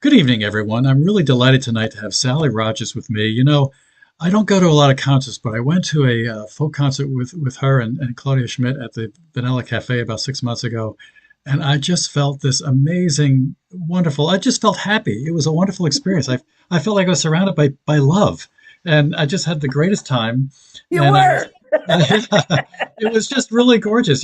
Good evening, everyone. I'm really delighted tonight to have Sally Rogers with me. I don't go to a lot of concerts, but I went to a folk concert with her and Claudia Schmidt at the Vanilla Cafe about 6 months ago. And I just felt this amazing, wonderful, I just felt happy. It was a wonderful experience. I felt like I was surrounded by love. And I just had the greatest time. You And were. it was just really gorgeous.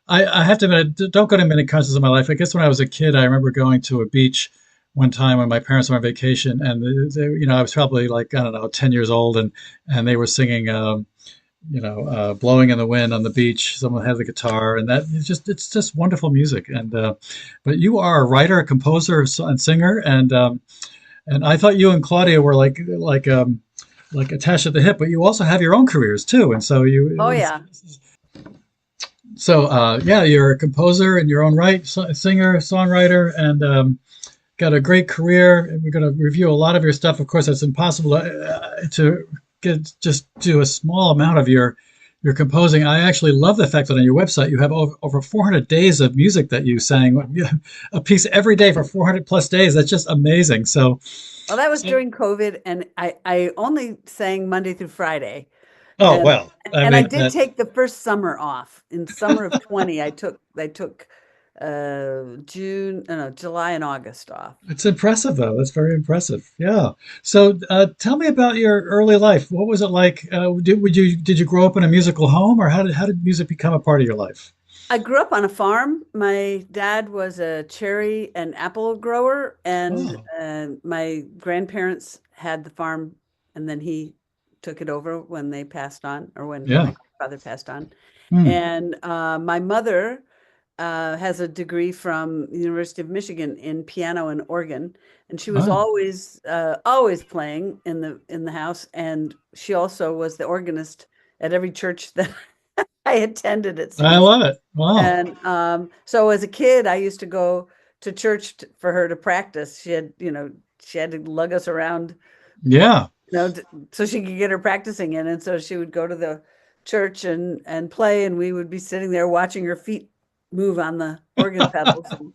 I have to admit, I don't go to many concerts in my life. I guess when I was a kid, I remember going to a beach one time when my parents were on vacation, and I was probably like, I don't know, 10 years old, and they were singing, "Blowing in the Wind" on the beach. Someone had the guitar, and it's just wonderful music. But you are a writer, a composer, and singer, and I thought you and Claudia were like attached at the hip, but you also have your own careers too, and so Oh yeah. yeah, you're a composer in your own right, singer, songwriter, and got a great career. And we're going to review a lot of your stuff. Of course, it's impossible to get just do a small amount of your composing. I actually love the fact that on your website you have over 400 days of music that you sang, a piece every day for 400 plus days. That's just amazing. Well, that was So during COVID, and I only sang Monday through Friday, oh and well, I and I mean did that. take the first summer off. In summer of 20, I took June, no, July and August off. It's impressive, though. That's very impressive. Yeah. So, tell me about your early life. What was it like? Did you grow up in a musical home, or how did music become a part of your life? I grew up on a farm. My dad was a cherry and apple grower, and Oh, my grandparents had the farm, and then he took it over when they passed on, or when yeah. my father passed on. Hmm. And my mother has a degree from the University of Michigan in piano and organ, and she was Oh, always playing in the house. And she also was the organist at every church that I attended, it I seems. love it. Wow. And so as a kid, I used to go to church for her to practice. She had to lug us around, Yeah. so she could get her practicing in. And so she would go to the church and play, and we would be sitting there watching her feet move on the organ pedals. And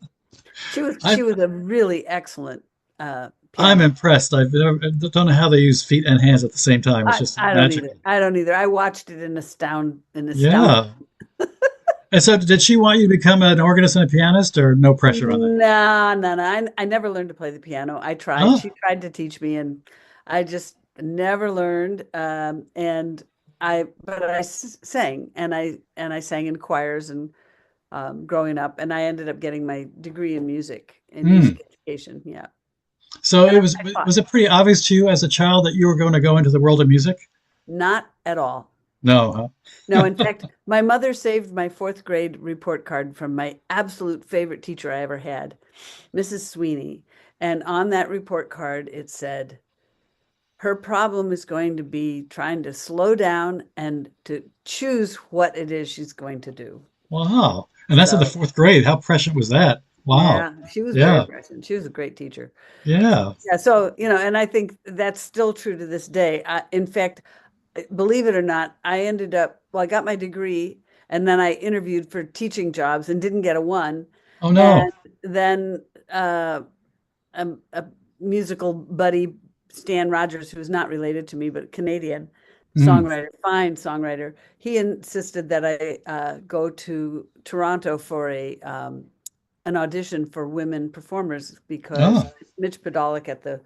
she was I she was a really excellent I'm pianist. impressed. I don't know how they use feet and hands at the same time. It's I, just I don't either. magical. I don't either. I watched it in astound. Yeah. And so, did she want you to become an organist and a pianist, or no pressure on that? No, no, no. I never learned to play the piano. I tried. Oh, She tried to teach me, and I just never learned. But I sang, and I sang in choirs and growing up, and I ended up getting my degree in hmm. music education. Yeah, So and it I taught. was it pretty obvious to you as a child that you were going to go into the world of music? Not at all. No, No, in fact, my mother saved my fourth grade report card from my absolute favorite teacher I ever had, Mrs. Sweeney. And on that report card, it said, her problem is going to be trying to slow down and to choose what it is she's going to do. wow. And that's in the So, fourth grade. How prescient was that? Wow. yeah, she was very Yeah. present. She was a great teacher. Yeah. Yeah, so, and I think that's still true to this day. In fact, believe it or not, I got my degree and then I interviewed for teaching jobs and didn't get a one. Oh And no. then a musical buddy, Stan Rogers, who's not related to me, but Canadian Mm. songwriter, fine songwriter, he insisted that I go to Toronto for an audition for women performers because Oh. Mitch Podolak at the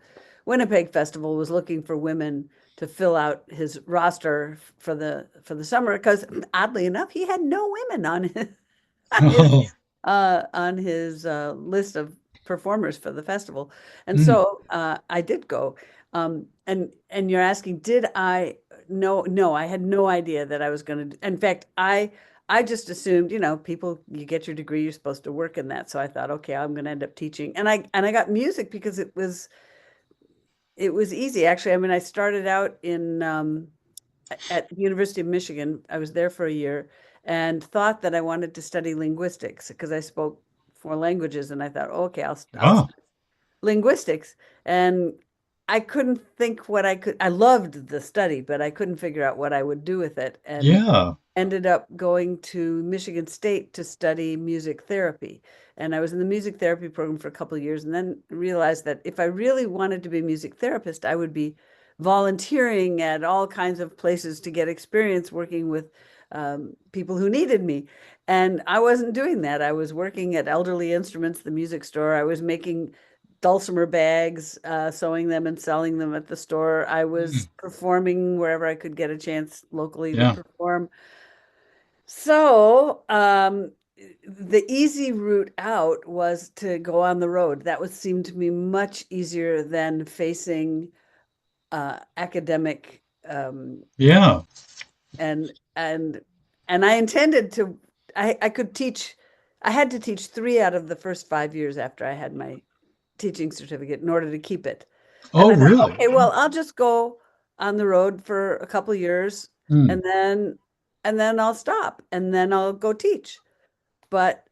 Winnipeg Festival was looking for women to fill out his roster for the summer because oddly enough he had no women on his Oh. list of performers for the festival. And Mm. so I did go. And you're asking, did I? No, I had no idea that I was going to. In fact, I just assumed, people, you get your degree, you're supposed to work in that. So I thought, okay, I'm going to end up teaching. And I got music because it was easy actually. I mean, I started out in at the University of Michigan. I was there for a year and thought that I wanted to study linguistics because I spoke four languages, and I thought, okay, I'll Wow. study linguistics. And I couldn't think what I could. I loved the study, but I couldn't figure out what I would do with it, and Yeah. ended up going to Michigan State to study music therapy. And I was in the music therapy program for a couple of years, and then realized that if I really wanted to be a music therapist, I would be volunteering at all kinds of places to get experience working with people who needed me. And I wasn't doing that. I was working at Elderly Instruments, the music store. I was making dulcimer bags, sewing them and selling them at the store. I Mm. was performing wherever I could get a chance locally to Yeah. perform. So, the easy route out was to go on the road. That would seem to me much easier than facing academic Yeah. and and and I intended to. I could teach. I had to teach 3 out of the first 5 years after I had my teaching certificate in order to keep it. And Oh, I thought, really? okay, well, I'll just go on the road for a couple years Mm. and then I'll stop and then I'll go teach. But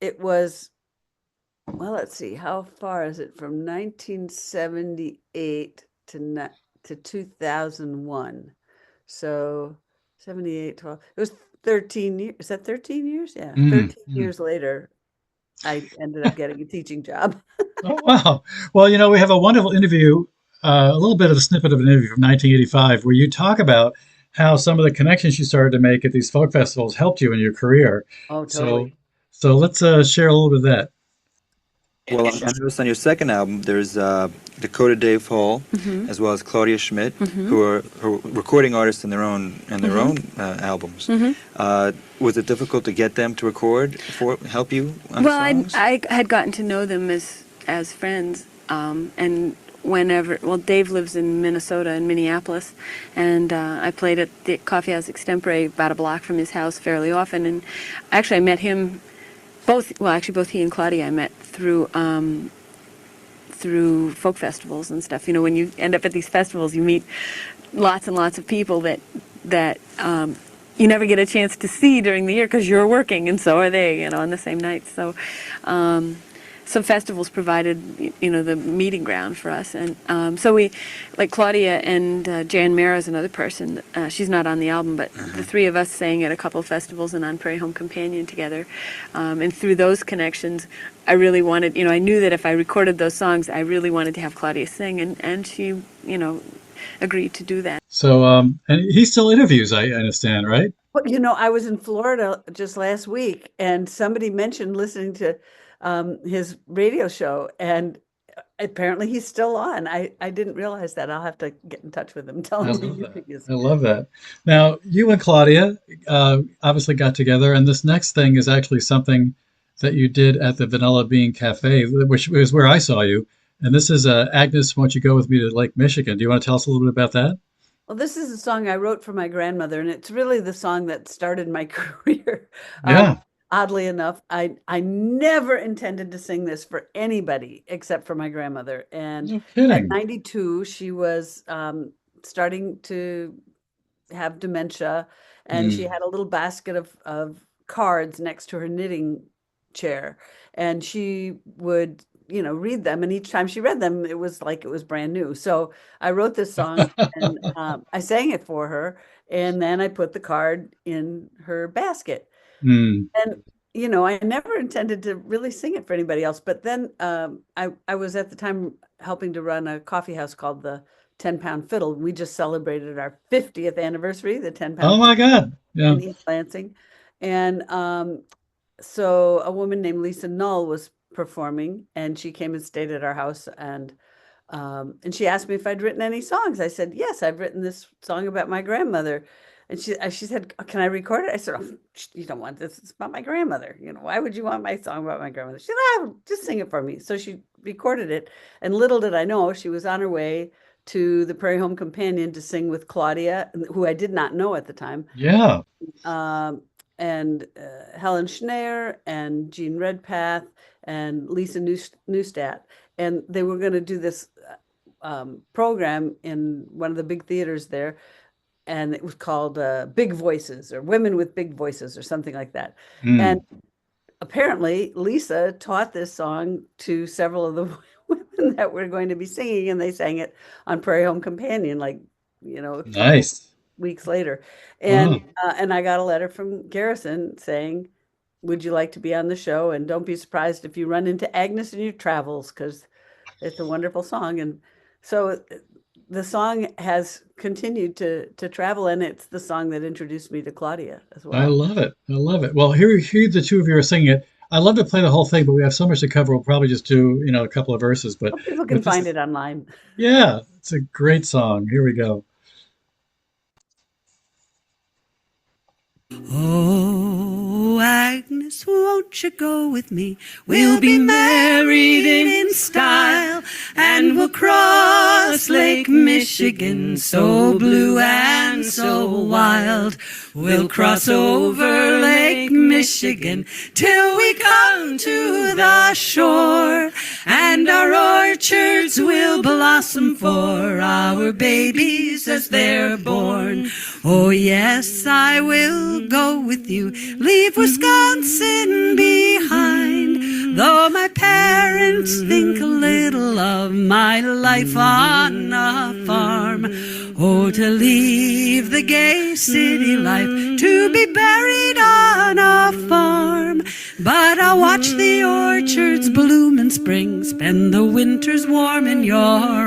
it was, well, let's see, how far is it from 1978 to 2001? So 78, 12. It was 13 years. Is that 13 years? Yeah, Mm. 13 Mm. years later, I ended up getting a teaching job. Oh, wow. Well, we have a wonderful interview, a little bit of a snippet of an interview from 1985, where you talk about how some of the connections you started to make at these folk festivals helped you in your career. Oh, So, totally. so let's share a little bit of that. Well, I noticed on your second album, there's Dakota Dave Hall, Mm-hmm. as well as Claudia Schmidt, Mm-hmm. who are recording artists in their Mm-hmm. own albums. Mm-hmm. Was it difficult to get them to record for help you on Well, songs? I had gotten to know them as friends, and whenever, well, Dave lives in Minnesota, in Minneapolis, and I played at the Coffee House Extempore about a block from his house fairly often, and actually I met him both he and Claudia I met through folk festivals and stuff. You know, when you end up at these festivals, you meet lots and lots of people that you never get a chance to see during the year because you're working and so are they. You know, on the same night. So. Some festivals provided, the meeting ground for us, and so we, like Claudia and Jan Mara is another person. She's not on the album, but the three of us sang at a couple of festivals and on Prairie Home Companion together, and through those connections, I really wanted, I knew that if I recorded those songs, I really wanted to have Claudia sing, and she, agreed to do that. So, and he still interviews, I understand, right? Well, I was in Florida just last week, and somebody mentioned listening to his radio show, and apparently he's still on. I didn't realize that. I'll have to get in touch with him, tell I him love he that. is. I love that. Now, you and Claudia obviously got together, and this next thing is actually something that you did at the Vanilla Bean Cafe, which is where I saw you. And this is Agnes, Won't You Go With Me to Lake Michigan? Do you want to tell us a little bit about that? Well, this is a song I wrote for my grandmother, and it's really the song that started my career. Um, Yeah, Oddly enough, I never intended to sing this for anybody except for my grandmother. And no at kidding. 92, she was starting to have dementia, and she Mm. had a little basket of cards next to her knitting chair, and she would, read them, and each time she read them, it was like it was brand new. So I wrote this song, and I sang it for her, and then I put the card in her basket. Mm. And I never intended to really sing it for anybody else. But then I was at the time helping to run a coffee house called the 10 Pound Fiddle. We just celebrated our 50th anniversary, the 10 Oh Pound my Fiddle God. Yeah. in East Lansing. And so a woman named Lisa Null was performing, and she came and stayed at our house, and she asked me if I'd written any songs. I said, yes, I've written this song about my grandmother. And she said, can I record it? I said, oh, you don't want this. It's about my grandmother. Why would you want my song about my grandmother? She said, just sing it for me. So she recorded it. And little did I know, she was on her way to the Prairie Home Companion to sing with Claudia, who I did not know at the time, Yeah. um, and Helen Schneer and Jean Redpath and Lisa Neustadt. And they were going to do this program in one of the big theaters there, and it was called Big Voices or Women with Big Voices or something like that. And Mm. apparently, Lisa taught this song to several of the women that were going to be singing, and they sang it on Prairie Home Companion, like, a couple Nice. weeks later. Wow. And I got a letter from Garrison saying, would you like to be on the show? And don't be surprised if you run into Agnes in your travels, because it's a wonderful song. And so the song has continued to travel, and it's the song that introduced me to Claudia as I well. love it. I love it. Well, here the two of you are singing it. I love to play the whole thing, but we have so much to cover. We'll probably just do, a couple of verses. But Hope people can but this find is, it online. yeah, it's a great song. Here we go. Oh, Agnes, won't you go with me? We'll be married in style, and we'll cross Lake Michigan, so blue and so wild. We'll cross over Lake Michigan till we come to the shore, and our orchards will blossom for our babies as they're born. Oh, yes, I will go with you, leave Wisconsin behind, though my parents think a little of my life on a farm. Oh, to leave the gay city life, to be buried on a farm. But I'll watch the orchards bloom in spring, spend the winters warm in your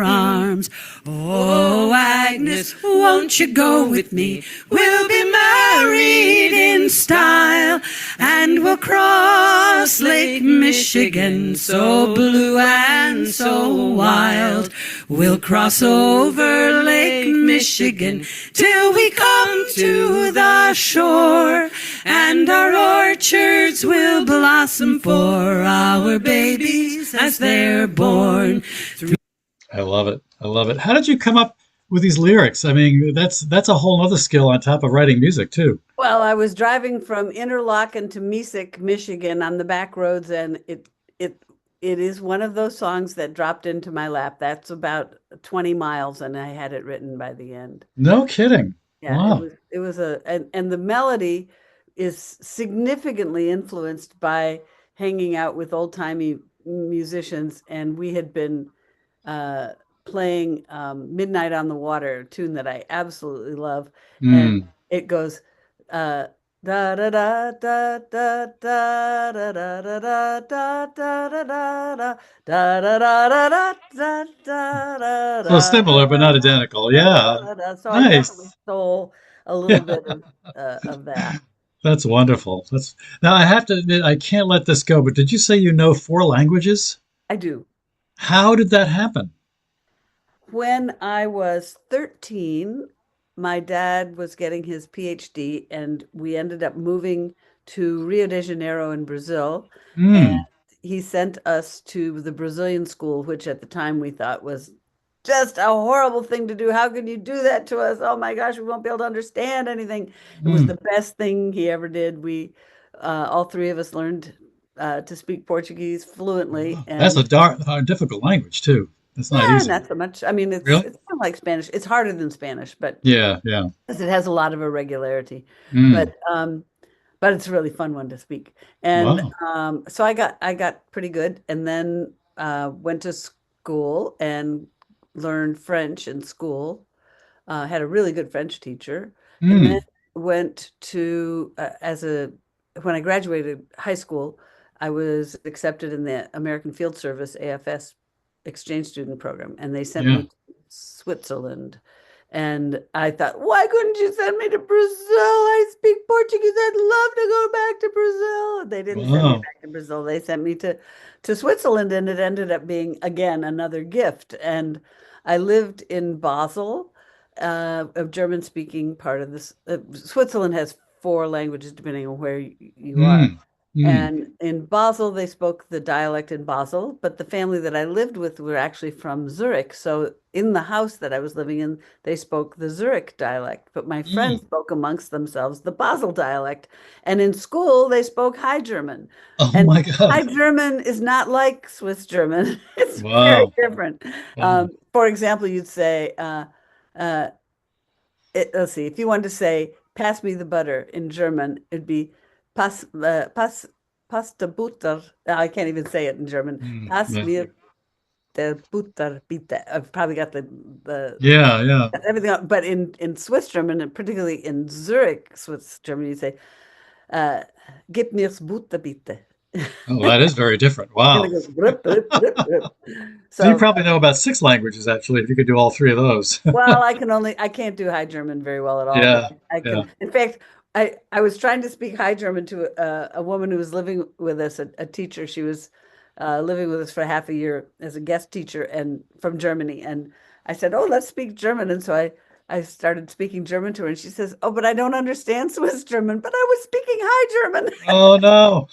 arms. Oh, Agnes, won't you go with me? We'll be married in style, and we'll cross Lake Michigan, so blue and so wild. We'll cross over Lake Michigan till we come to the shore, and our orchards will blossom for our babies as they're born. I love it. I love it. How did you come up with these lyrics? I mean, that's a whole other skill on top of writing music too. Well, I was driving from Interlochen to Mesick, Michigan on the back roads, and it is one of those songs that dropped into my lap. That's about 20 miles, and I had it written by the end. No kidding. Yeah, Wow. it was and the melody is significantly influenced by hanging out with old-timey musicians, and we had been playing Midnight on the Water, a tune that I absolutely love. And Mm. it goes da da da da da da da da da da da da da da da da da da da So da similar, but not identical. Yeah. da. So I definitely Nice. stole a little Yeah. bit of that. That's wonderful. That's now I have to admit I can't let this go, but did you say you know four languages? I do. How did that happen? When I was 13, my dad was getting his PhD, and we ended up moving to Rio de Janeiro in Brazil. And Mm. he sent us to the Brazilian school, which at the time we thought was just a horrible thing to do. How can you do that to us? Oh my gosh, we won't be able to understand anything. It was the Mm. best thing he ever did. We, all three of us learned to speak Portuguese fluently, Wow. That's a and difficult language too. That's not yeah, easy. not so much. I mean, Really? it's kind of like Spanish. It's harder than Spanish, but Yeah, yeah. because it has a lot of irregularity. Mm. But it's a really fun one to speak. And Wow. so I got pretty good, and then went to school and learned French in school. Had a really good French teacher, and then Mm. went to when I graduated high school, I was accepted in the American Field Service AFS exchange student program, and they sent Yeah. me to Switzerland. And I thought, why couldn't you send me to Brazil? I speak Portuguese. I'd love to go back to Brazil. They didn't send me Wow. back to Brazil. They sent me to Switzerland, and it ended up being again another gift. And I lived in Basel, a German-speaking part of this. Switzerland has four languages depending on where you are. Mm. Mm. And in Basel, they spoke the dialect in Basel, but the family that I lived with were actually from Zurich. So in the house that I was living in, they spoke the Zurich dialect, but my friends Mm. spoke amongst themselves the Basel dialect. And in school, they spoke High German. Oh And my High God. German is not like Swiss German. It's very Wow. different. Wow. For example, you'd say, uh, let's see, if you wanted to say, pass me the butter in German, it'd be pass, Pasta Butter. I can't even say it in German. Mm. Pass Yeah. mir Butter, bitte. I've probably got the Yeah, yeah. everything else. But in Swiss German, and particularly in Zurich, Swiss German, you say, gib mir's Butter, bitte. Oh, that is very different. And it Wow. goes, "Brup, brup, brup, brup." So you So, probably know about 6 languages actually, if you could do all three of those. well, I can't do High German very well at all, but Yeah, I yeah. can. In fact, I was trying to speak High German to a woman who was living with us, a teacher. She was living with us for half a year as a guest teacher and from Germany. And I said, "Oh, let's speak German." And so I started speaking German to her, and she says, "Oh, but I don't understand Swiss German." But I was speaking High German. Oh no.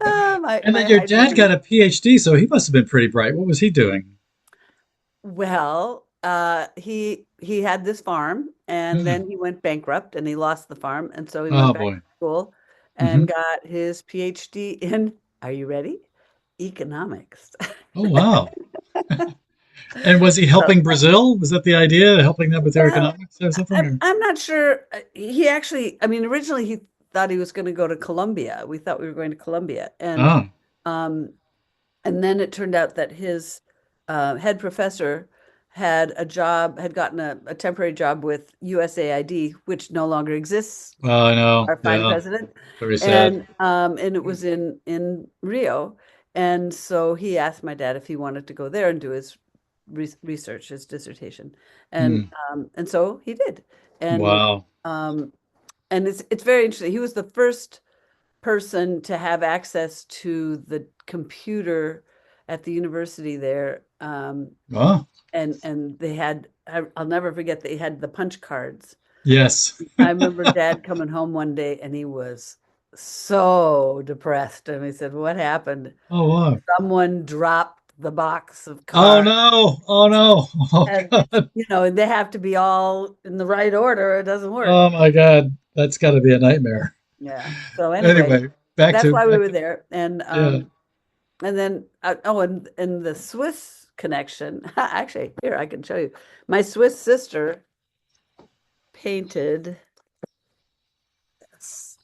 And My then your High dad German. got a PhD, so he must have been pretty bright. What was he doing? Well, he had this farm, and Hmm. then he went bankrupt, and he lost the farm, and so he went Oh back boy. to school Hmm. and got his PhD in, are you ready? Economics. Oh wow. And was he So, helping Brazil? Was that the idea, helping them with their well, economics or something? Or? I'm not sure. He actually, I mean, originally he thought he was going to go to Columbia. We thought we were going to Columbia, Oh, um, and then it turned out that his head professor had a job, had gotten a temporary job with USAID, which no longer exists, well, I know. our fine Yeah, president, very sad. and it was in Rio, and so he asked my dad if he wanted to go there and do his research, his dissertation, Hmm. and so he did, and Wow. um, and it's very interesting. He was the first person to have access to the computer at the university there. Oh, And they had, I'll never forget, they had the punch cards. yes. I remember Dad coming home one day and he was so depressed. And we said, "What happened?" Oh, wow. Someone dropped the box of Oh cards. no. Oh no. Oh And, God. they have to be all in the right order. It doesn't work. Oh my God. That's got to be a nightmare. Yeah. So anyway, Anyway, back that's to why we back were to there. yeah. And then, and the Swiss connection, actually, here, I can show you. My Swiss sister painted this.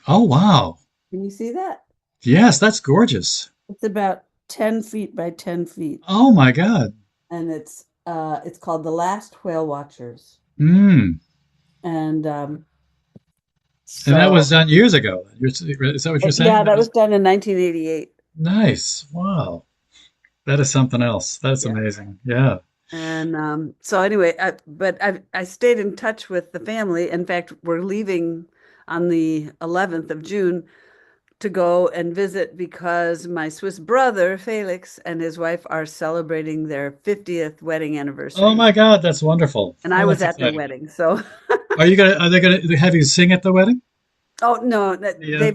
Oh wow. Can you see that? Yes, that's gorgeous. It's about 10 feet by 10 feet. Oh my God. And it's called The Last Whale Watchers. Hmm. And And that so, was done years ago. Is that what you're yeah, saying? That that was was done in 1988. nice. Wow. That is something else. That's Yeah. amazing. Yeah. And so anyway, I stayed in touch with the family. In fact, we're leaving on the 11th of June to go and visit because my Swiss brother, Felix, and his wife are celebrating their 50th wedding Oh anniversary. my God, that's wonderful. And I Oh, was that's at their exciting. wedding. So, Are they gonna have you sing at the wedding? oh no, Yeah.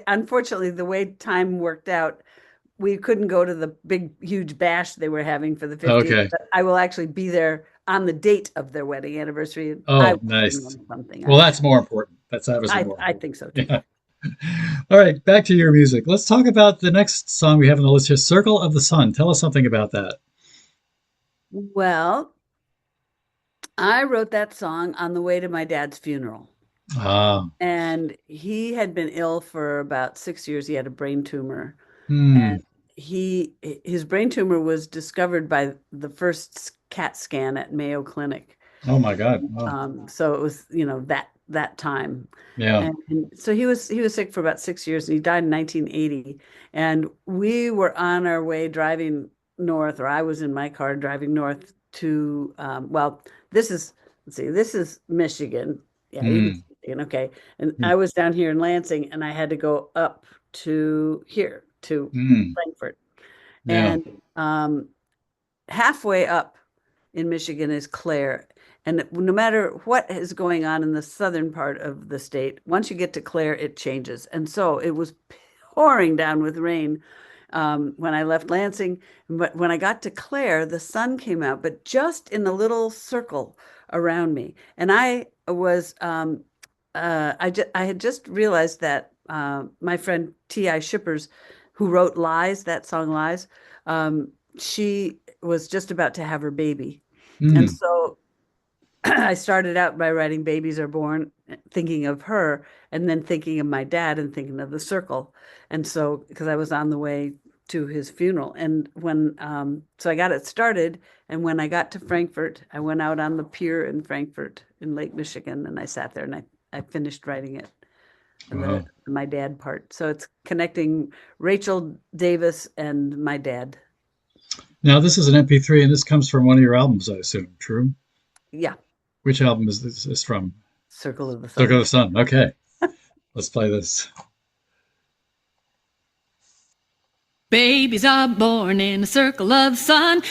unfortunately, the way time worked out, we couldn't go to the big, huge bash they were having for the 50th. Okay. But I will actually be there on the date of their wedding anniversary. And I Oh, will sing nice. them something, Well, I'm that's sure. more important. That's obviously more I important. think so too. Yeah. All right, back to your music. Let's talk about the next song we have on the list here, Circle of the Sun. Tell us something about that. Well, I wrote that song on the way to my dad's funeral. Ah. And he had been ill for about 6 years. He had a brain tumor. Hmm. And his brain tumor was discovered by the first CAT scan at Mayo Clinic. Oh my God. Oh, So it was, that time. yeah. And so he was sick for about 6 years and he died in 1980. And we were on our way driving north, or I was in my car driving north to, well, this is Michigan. Yeah, you can Hmm. see Michigan. Okay. And Hmm. I was down here in Lansing and I had to go up to here to Hmm. Frankfurt. Yeah. And halfway up in Michigan is Clare. And no matter what is going on in the southern part of the state, once you get to Clare, it changes. And so it was pouring down with rain when I left Lansing. But when I got to Clare, the sun came out, but just in a little circle around me. And I had just realized that my friend T.I. Shippers, who wrote Lies, that song Lies, she was just about to have her baby. And Hmm. so I started out by writing Babies Are Born, thinking of her, and then thinking of my dad and thinking of the circle. And so, because I was on the way to his funeral. And when so I got it started, and when I got to Frankfurt, I went out on the pier in Frankfurt in Lake Michigan, and I sat there and I finished writing it. And Wow. my dad part. So it's connecting Rachel Davis and my dad. Now, this is an MP3, and this comes from one of your albums, I assume. True? Yeah, Which album is this from? Circle of the Sun. Circle of the Sun. Okay. Let's play this. Babies are born in a circle of the sun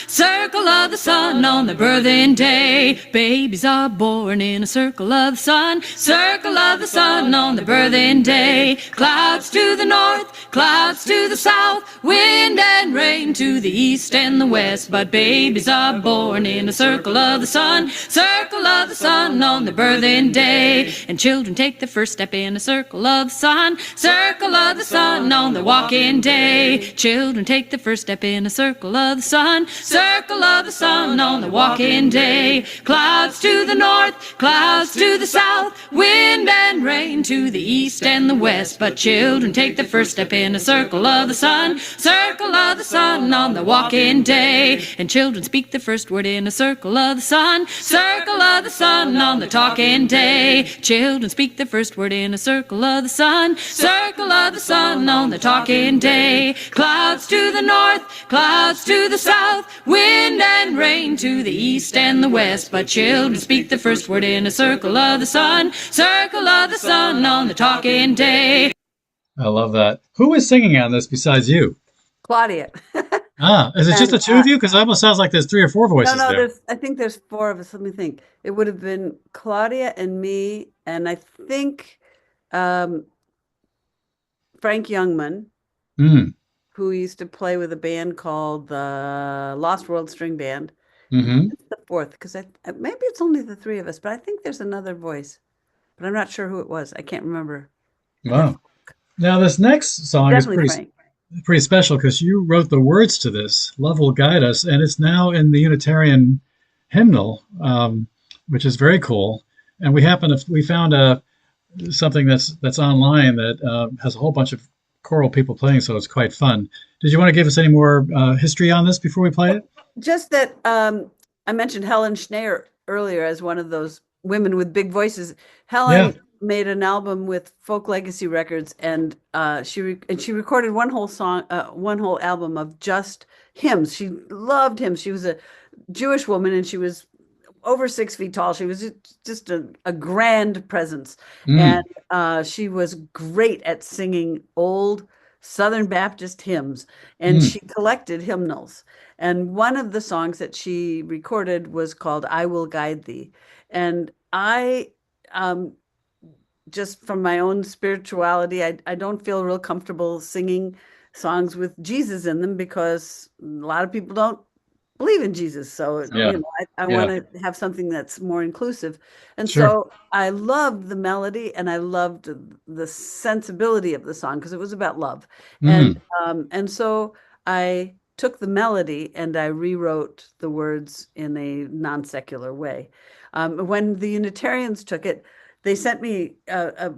on their birthing day. Babies are born in a circle of the sun on their birthing day. Clouds to the north, clouds to the south, wind and rain to the east and the west. But babies are born in a circle of the sun on their birthing day. And children take the first step in a circle of the sun on their walking day. Children take the first step in a circle of the sun on the walking day. Clouds to the north, clouds to the south, wind and rain to the east and the west. But children take the first step in a circle of the sun on the walking day. And children speak the first word in a circle of the sun on the talking day. Children speak the first word in a circle of the sun on the talking day. Clouds to the north, clouds to the south, wind and rain to the east and the west. But children speak the first word in a circle of the sun on the talking day. I love that. Who is singing on this besides you? Claudia. Ah, is it just the And, two of you? Because it almost sounds like there's 3 or 4 no, voices no, there. I think there's 4 of us. Let me think. It would have been Claudia and me, and I think Frank Youngman, Mm. who used to play with a band called the Lost World String Band. Mm-hmm. It's the 4th, because maybe it's only the 3 of us, but I think there's another voice, but I'm not sure who it was. I can't remember. Wow. Now, this next song is Definitely Frank. pretty special because you wrote the words to this, Love Will Guide Us, and it's now in the Unitarian hymnal, which is very cool. And we found something that's online that has a whole bunch of choral people playing, so it's quite fun. Did you want to give us any more history on this before we play it? Just that I mentioned Helen Schneier earlier as one of those women with big voices. Helen made an album with Folk Legacy Records, and she recorded one whole album of just hymns. She loved hymns. She was a Jewish woman, and she was over 6 feet tall. She was just a grand presence, and she was great at singing old Southern Baptist hymns, and she collected hymnals. And one of the songs that she recorded was called "I Will Guide Thee," and I just from my own spirituality, I don't feel real comfortable singing songs with Jesus in them because a lot of people don't believe in Jesus. So, I want to have something that's more inclusive. And so I loved the melody, and I loved the sensibility of the song because it was about love. And so I took the melody and I rewrote the words in a non-secular way. When the Unitarians took it, they sent me a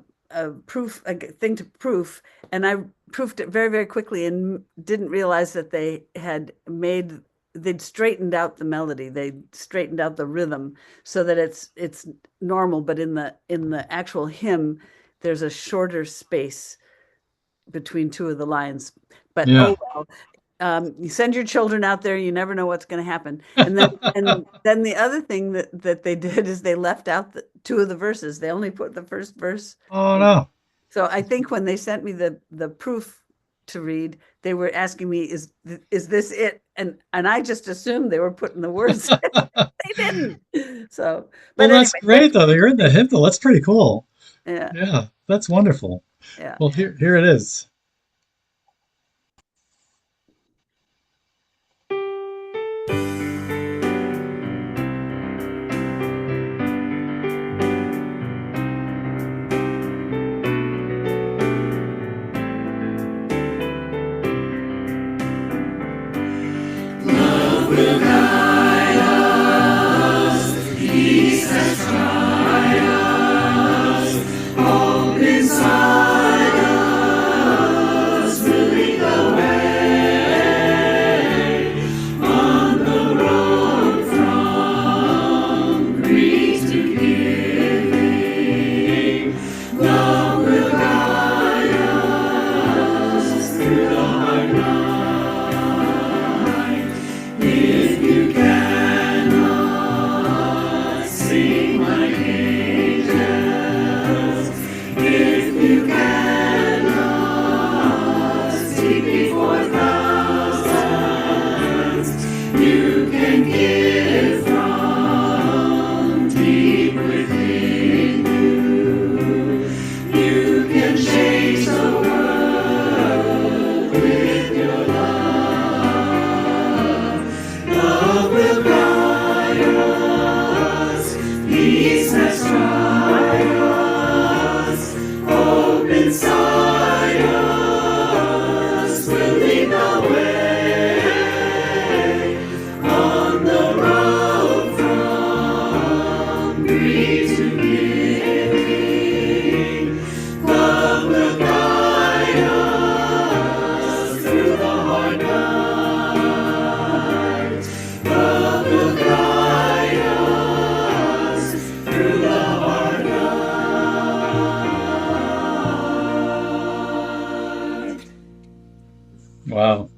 thing to proof, and I proofed it very, very quickly and didn't realize that they'd straightened out the melody. They straightened out the rhythm so that it's normal, but in the actual hymn, there's a shorter space between 2 of the lines. But oh well. You send your children out there, you never know what's going to happen. And then the other thing that they did is they left out 2 of the verses. They only put the first verse. Oh, no. So I think when they sent me the proof to read, they were asking me, is this it? And I just assumed they were putting the words in. They didn't. So, but Well, that's great, though. You're in the hymnal. That's pretty cool. Yeah. Yeah, that's wonderful. Yeah. Well, here it is. Inside us. Wow.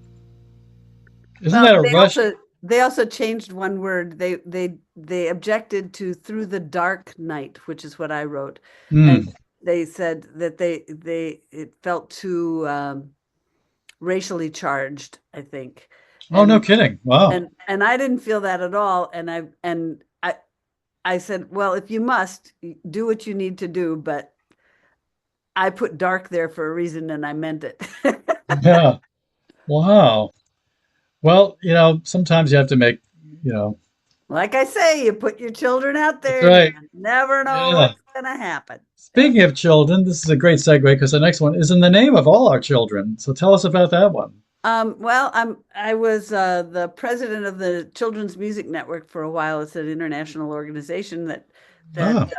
Isn't that a rush? They also changed one word. They objected to "Through the Dark Night," which is what I wrote, and Mm. they said that they it felt too racially charged, I think, Oh, no and kidding. Wow. and I didn't feel that at all. I said, well, if you must, do what you need to do, but I put dark there for a reason, and I meant it. Yeah. Wow. Well, sometimes you have to make, you know, Like I say, you put your children out that's there, and right. you never know Yeah. what's going to happen. Yeah. Speaking of children, this is a great segue because the next one is in the name of all our children. So tell us about that one. Well, I was the president of the Children's Music Network for a while. It's an international organization that Oh.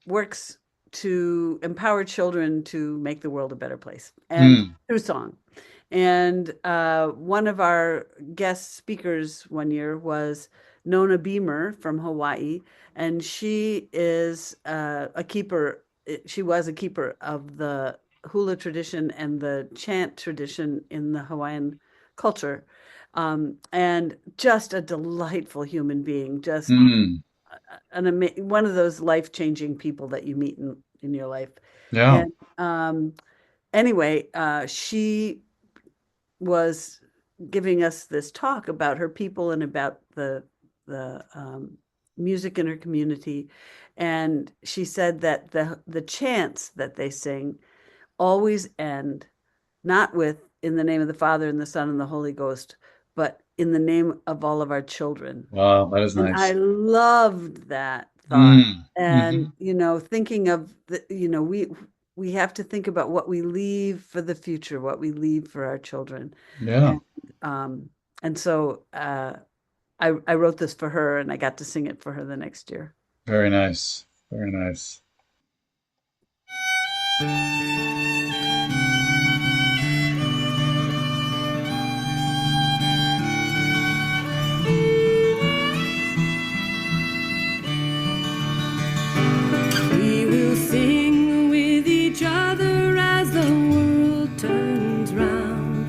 works to empower children to make the world a better place, and Mm. through song. And one of our guest speakers one year was Nona Beamer from Hawaii, and she is a keeper. She was a keeper of the hula tradition and the chant tradition in the Hawaiian culture, and just a delightful human being. Just Mm. one of those life-changing people that you meet in your life. Yeah. And anyway, she was giving us this talk about her people and about the music in her community, and she said that the chants that they sing always end not with "in the name of the Father and the Son and the Holy Ghost," but "in the name of all of our children." Wow. That is And I nice. loved that thought. Mm. And, Hmm. thinking of we have to think about what we leave for the future, what we leave for our children. Yeah. And um, and so I wrote this for her, and I got to sing it for her the next year. Very nice. Very nice. We will sing with each other as the world turns round.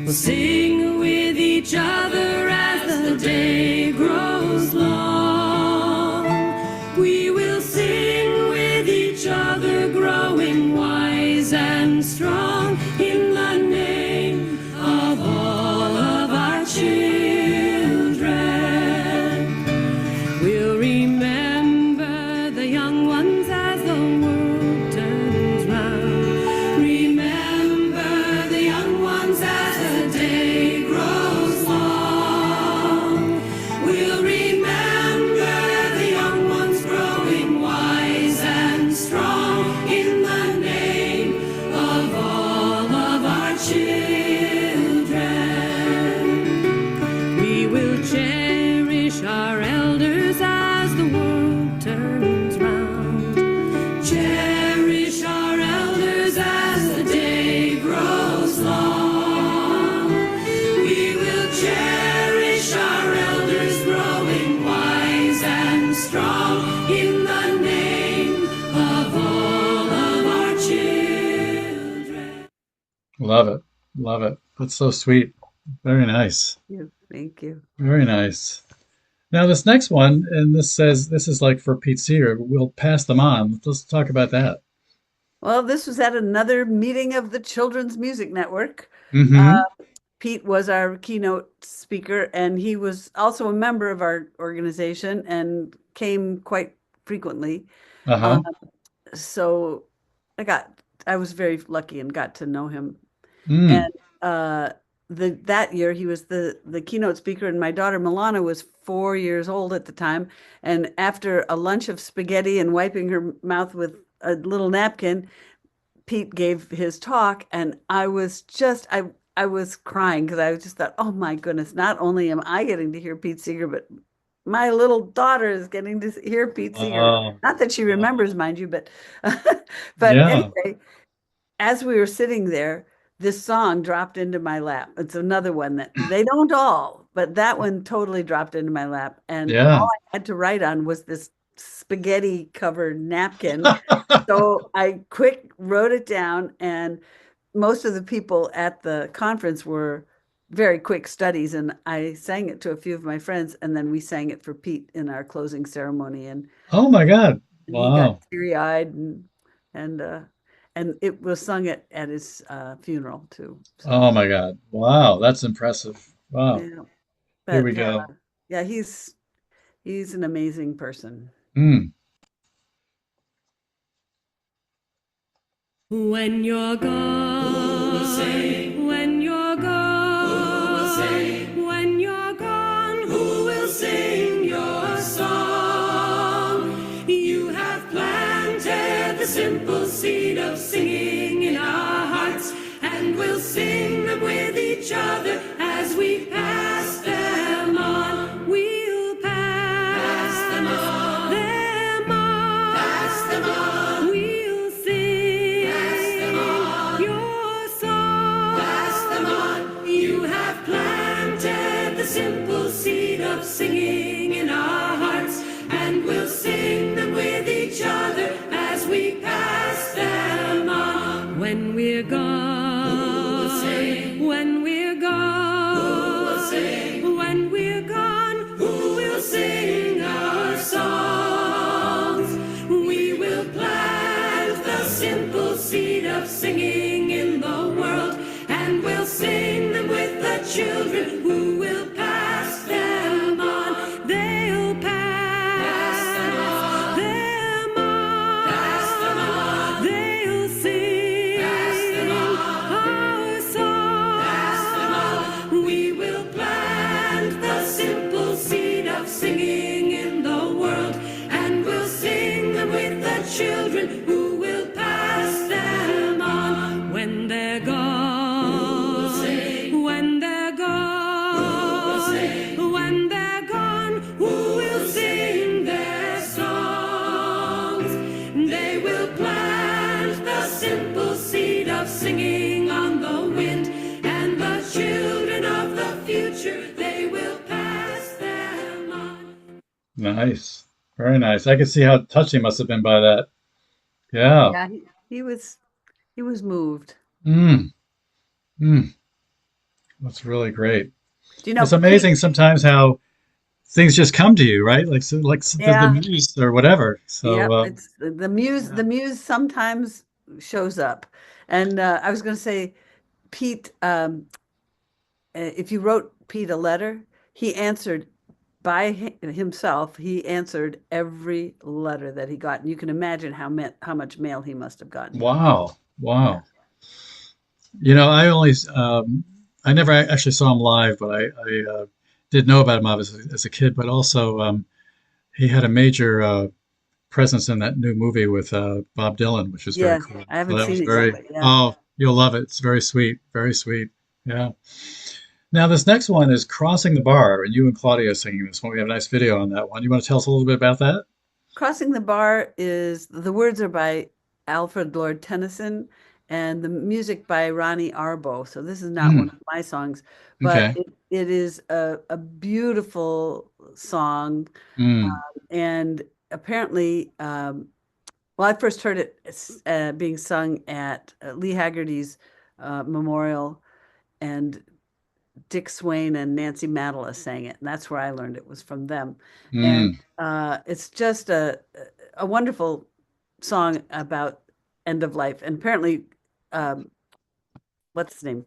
We'll sing with each other as the day grows long. We will sing with each other, growing wise and strong in the name of all of our children. We'll remember the young ones as the world turns round. Remember the young ones as the day grows long. We'll remember the young ones growing wise and strong in the name of all of our children. We will cherish our elders as the world turns round. Cherish our elders as the day grows long. We will cherish our elders growing wise and strong in the name of all of our children. Love it. Love it. That's so sweet. Very nice. Thank you. Very nice. Now, this next one, and this says this is like for Pete Seeger. We'll pass them on. Let's talk about that. Well, this was at another meeting of the Children's Music Network. Mm-hmm. Pete was our keynote speaker, and he was also a member of our organization and came quite frequently. Uh, Uh-huh. so I was very lucky and got to know him. Mm. And that year he was the keynote speaker, and my daughter Milana was 4 years old at the time. And after a lunch of spaghetti and wiping her mouth with a little napkin, Pete gave his talk, and I was crying because I just thought, oh my goodness, not only am I getting to hear Pete Seeger, but my little daughter is getting to hear Pete Seeger. Oh, Not that she remembers, mind you, but but yeah. anyway, as we were sitting there, this song dropped into my lap. It's another one that they don't all, but that one totally dropped into my lap. And all Yeah. I had to write on was this spaghetti covered napkin. So I quick wrote it down, and most of the people at the conference were very quick studies, and I sang it to a few of my friends, and then we sang it for Pete in our closing ceremony, Oh my God. and he got Wow. teary-eyed, and it was sung at his funeral too. So Oh my God. Wow. That's impressive. Wow. yeah, Here we but go. yeah, he's an amazing person. Mm. When you're gone, when you're gone, when you're gone, who will sing your song? You have planted the simple seed of singing in our hearts, and we'll sing them with each other as we pass them on. We'll pass them on, them on, pass them on. We'll sing your song. Pass them on. You have planted the simple seed of singing in our hearts, and we'll sing them with each other as we pass them on. When we're gone, when we're gone, when we're gone, who will sing our songs? We will plant the simple seed of singing in the world, and we'll sing them with the children who will pass them on. They'll pass them on, pass them on. They'll sing our song. Pass them on. We will plant the simple seed of singing in the world, and we'll sing them with the children who will pass them on. When they're gone, when they're gone, when they're gone, who will sing their songs? They will plant the simple seed of singing on the wind, and the children of the future, they will pass them on. Nice. Very nice. I could see how touched he must have been by that. Yeah. Yeah, he was moved. Mm. Mm. That's really great. Do you know It's amazing sometimes how things just come to you, right? Like so, like the Yeah, muse or whatever. yeah. So It's the muse. The muse sometimes shows up, and I was going to say, Pete. If you wrote Pete a letter, he answered by himself. He answered every letter that he got, and you can imagine how much mail he must have gotten. wow. Yeah. Wow. You know, I never actually saw him live, but I did know about him as a kid. But also, he had a major presence in that new movie with Bob Dylan, which was very Yes, cool. I So haven't that was seen it yet, very, but yeah. oh, you'll love it. It's very sweet, very sweet. Yeah. Now, this next one is Crossing the Bar, and you and Claudia are singing this one. We have a nice video on that one. You want to tell us a little bit about that? Crossing the Bar is the words are by Alfred Lord Tennyson and the music by Ronnie Arbo. So this is not one Mm, of my songs, but okay. it is a beautiful song. Mm, And apparently, well, I first heard it being sung at Lee Haggerty's memorial, and Dick Swain and Nancy Matala sang it, and that's where I learned it was from them. And mm, it's just a wonderful song about end of life. And apparently, um, what's his name?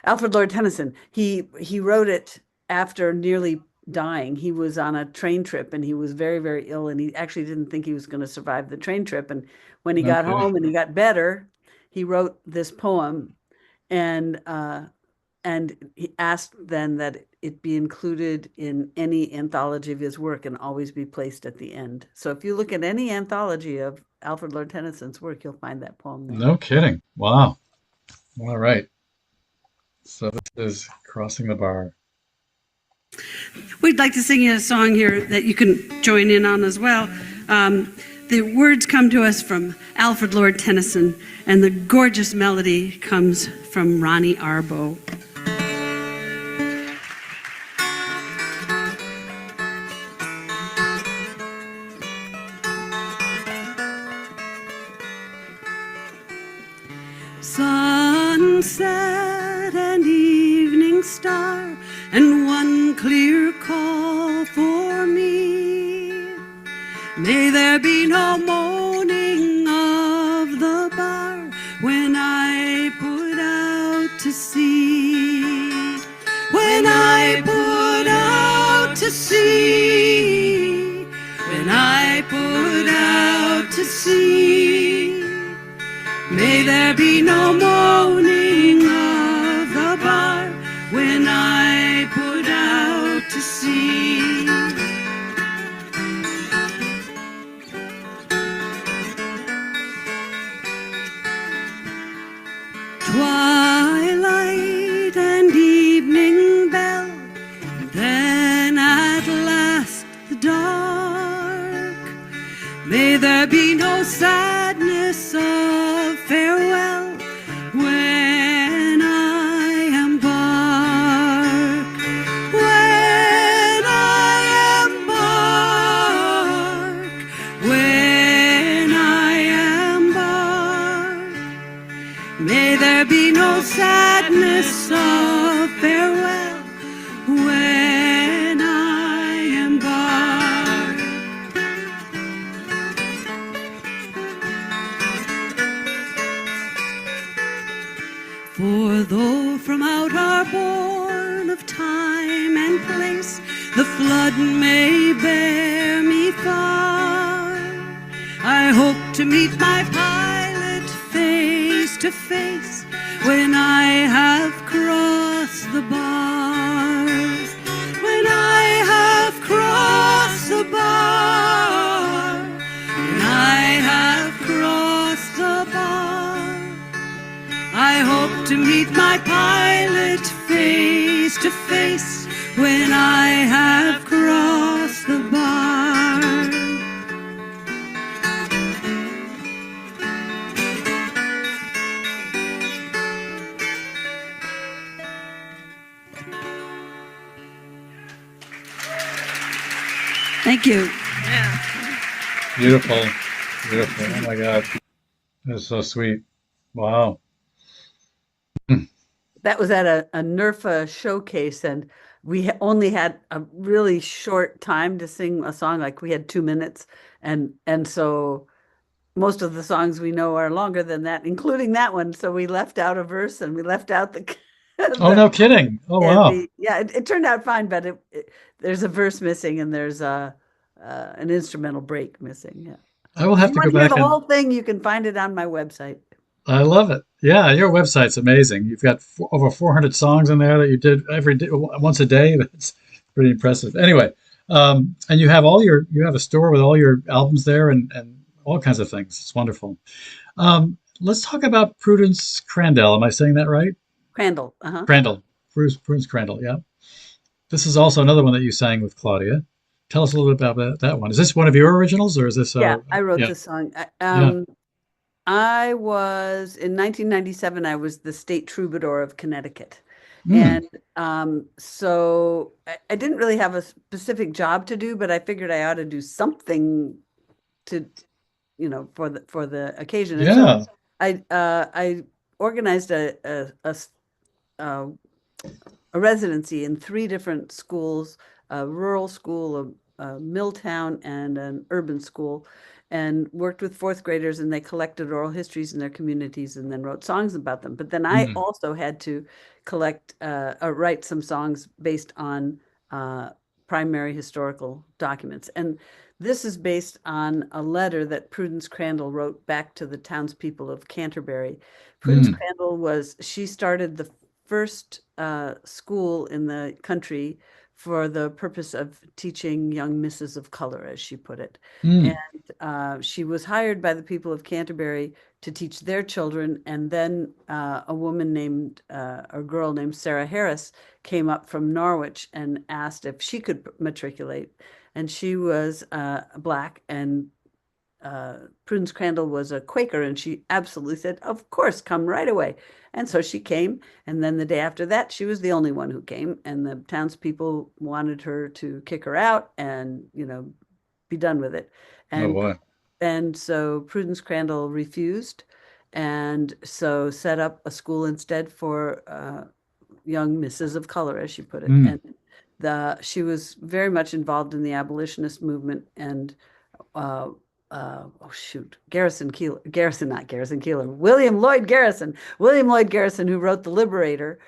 Alfred Lord Tennyson. He wrote it after nearly dying. He was on a train trip and he was very, very ill, and he actually didn't think he was going to survive the train trip. And when he no got kidding. home and he got better, he wrote this poem, and he asked then that it be included in any anthology of his work and always be placed at the end. So if you look at any anthology of Alfred Lord Tennyson's work, you'll find that poem there. No kidding. Wow. All right. So this is Crossing the Bar. We'd like to sing you a song here that you can join in on as well. The words come to us from Alfred Lord Tennyson, and the gorgeous melody comes from Ronnie Arbo. Some sunset and evening star, and one clear call for me. May there be no moaning of the bar when I put out to sea. When I put out to sea. When I put out to sea. May there be no moaning of the bar when I put out to sea. Twilight and evening bell, then at last the dark. May there be no sadness of farewell when I embark. When I embark. When I embark. May there be no sadness of farewell when I embark. For though from out our bourne of time and place the flood may bear me far, I hope to meet my pilot face to face when I have crossed the bars. When I have crossed the bar. When I have crossed the bar. I hope to meet my pilot face to face when I have crossed the bar. Thank you. Beautiful. Beautiful. Oh my God. That's so sweet. Wow. That was at a NERFA showcase, and we only had a really short time to sing a song. Like we had 2 minutes, and so most of the songs we know are longer than that, including that one. So we left out a verse, and we left out the. Oh, no kidding. Oh, wow. It turned out fine, but there's a verse missing, and there's an instrumental break missing. Yeah. I will have If to you go want to hear back the and whole thing, you can find it on my website. I love it. Yeah, your website's amazing. You've got over 400 songs in there that you did every day, once a day. That's pretty impressive. Anyway, and you have you have a store with all your albums there and all kinds of things. It's wonderful. Let's talk about Prudence Crandall. Am I saying that right? Crandall. Uh-huh. Crandall. Prudence Crandall. Yeah. This is also another one that you sang with Claudia. Tell us a little bit about that one. Is this one of your originals, or is this? Yeah, I wrote yeah. this song. Yeah. I was in 1997. I was the state troubadour of Connecticut, Mm. and so I didn't really have a specific job to do, but I figured I ought to do something to, for the occasion. And Yeah. so I organized a residency in 3 different schools: a rural school, a Milltown, and an urban school, and worked with 4th graders, and they collected oral histories in their communities and then wrote songs about them. But then I Mm. also had to write some songs based on primary historical documents. And this is based on a letter that Prudence Crandall wrote back to the townspeople of Canterbury. Prudence Mm. Crandall she started the first school in the country for the purpose of teaching young misses of color, as she put it. Mm. And she was hired by the people of Canterbury to teach their children. And then a girl named Sarah Harris came up from Norwich and asked if she could matriculate. And she was Black, and Prudence Crandall was a Quaker, and she absolutely said, "Of course, come right away." And so she came, and then the day after that, she was the only one who came, and the townspeople wanted her to kick her out and, be done with it. Oh boy. And so Prudence Crandall refused, and so set up a school instead for young misses of color, as she put it. Mm. And she was very much involved in the abolitionist movement, and William Lloyd Garrison, who wrote The Liberator.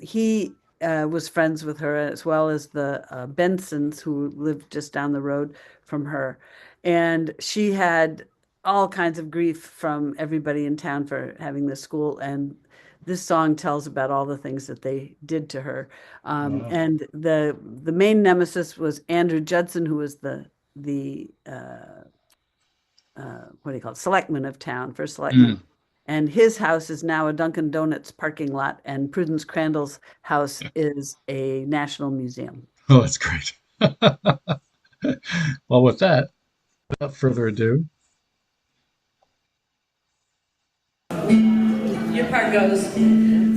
He was friends with her, as well as the Bensons, who lived just down the road from her. And she had all kinds of grief from everybody in town for having this school. And this song tells about all the things that they did to her. Wow. And the main nemesis was Andrew Judson, who was the what do you call it, selectman of town, first selectman. And his house is now a Dunkin' Donuts parking lot, and Prudence Crandall's house is a national museum. Oh, that's great. Well, with that, without further ado, Your part goes,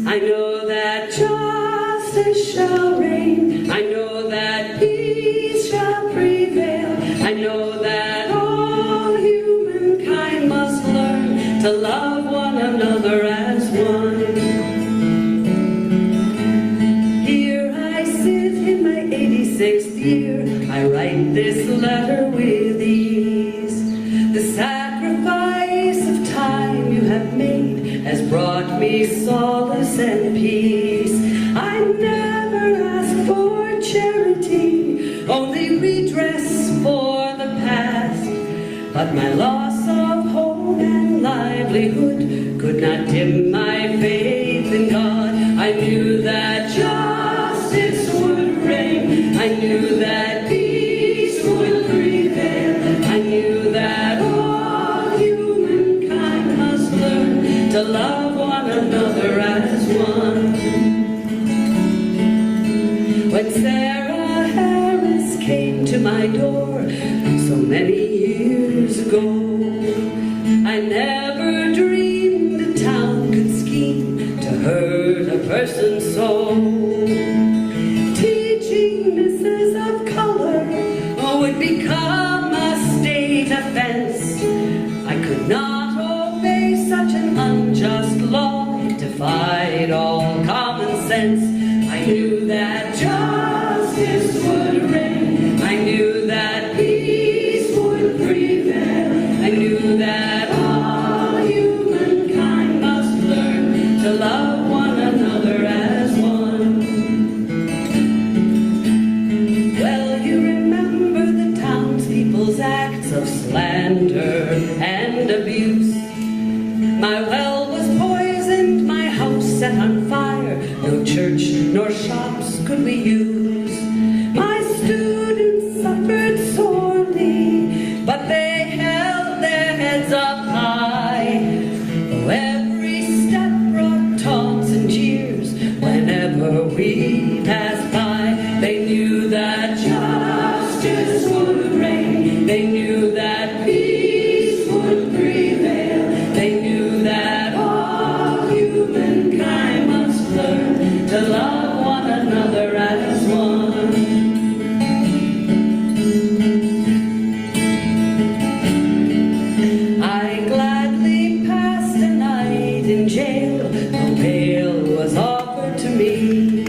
I know that justice shall reign. I know that peace shall prevail. I know that all humankind must learn to love one another as one. Here I sit in my 86th year. I write this letter with ease. The sacrifice of time you have made has brought me solace and peace. I never asked for charity, only redress for the past. But my loss of home and livelihood could not dim my faith in God. I knew that justice would reign. I knew that peace would prevail. I knew that all humankind must learn to love one another as one. When Sarah Harris came to my door so many years ago, I never dreamed a town could scheme to hurt a person so. Teaching misses of color would become a state offense. I could not obey such an unjust law, defied all common sense. I knew that justice would reign. I knew that peace would prevail. I knew that all humankind must learn to love one another as one. Well, you remember the townspeople's acts of slander and abuse. My well was poisoned, my house set on fire. No church nor shops could we use. My students suffered sorely, but they held their heads up high. Oh, every step brought taunts and jeers whenever we passed by. They knew that justice would reign. They knew that peace would prevail. They knew that all humankind must learn to love one another as one. I gladly passed a night in jail. No bail was offered to me.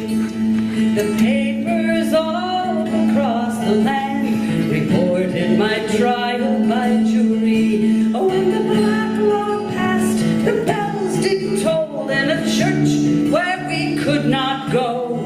The papers all across the land reported my trial by jury. Oh, when the black law passed, the bells did toll in a church where we could not go.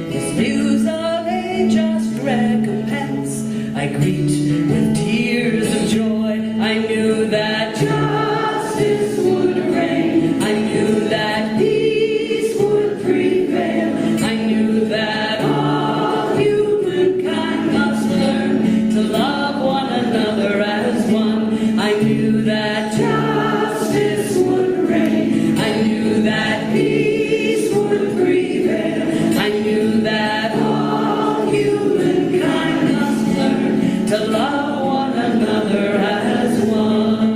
This news of a just recompense I greet with tears of joy. I knew that justice would reign. I knew that peace would prevail. I knew that all humankind must learn to love one another as one. I knew that justice would reign. I knew that peace would prevail. I knew that all humankind must learn to love one another as one.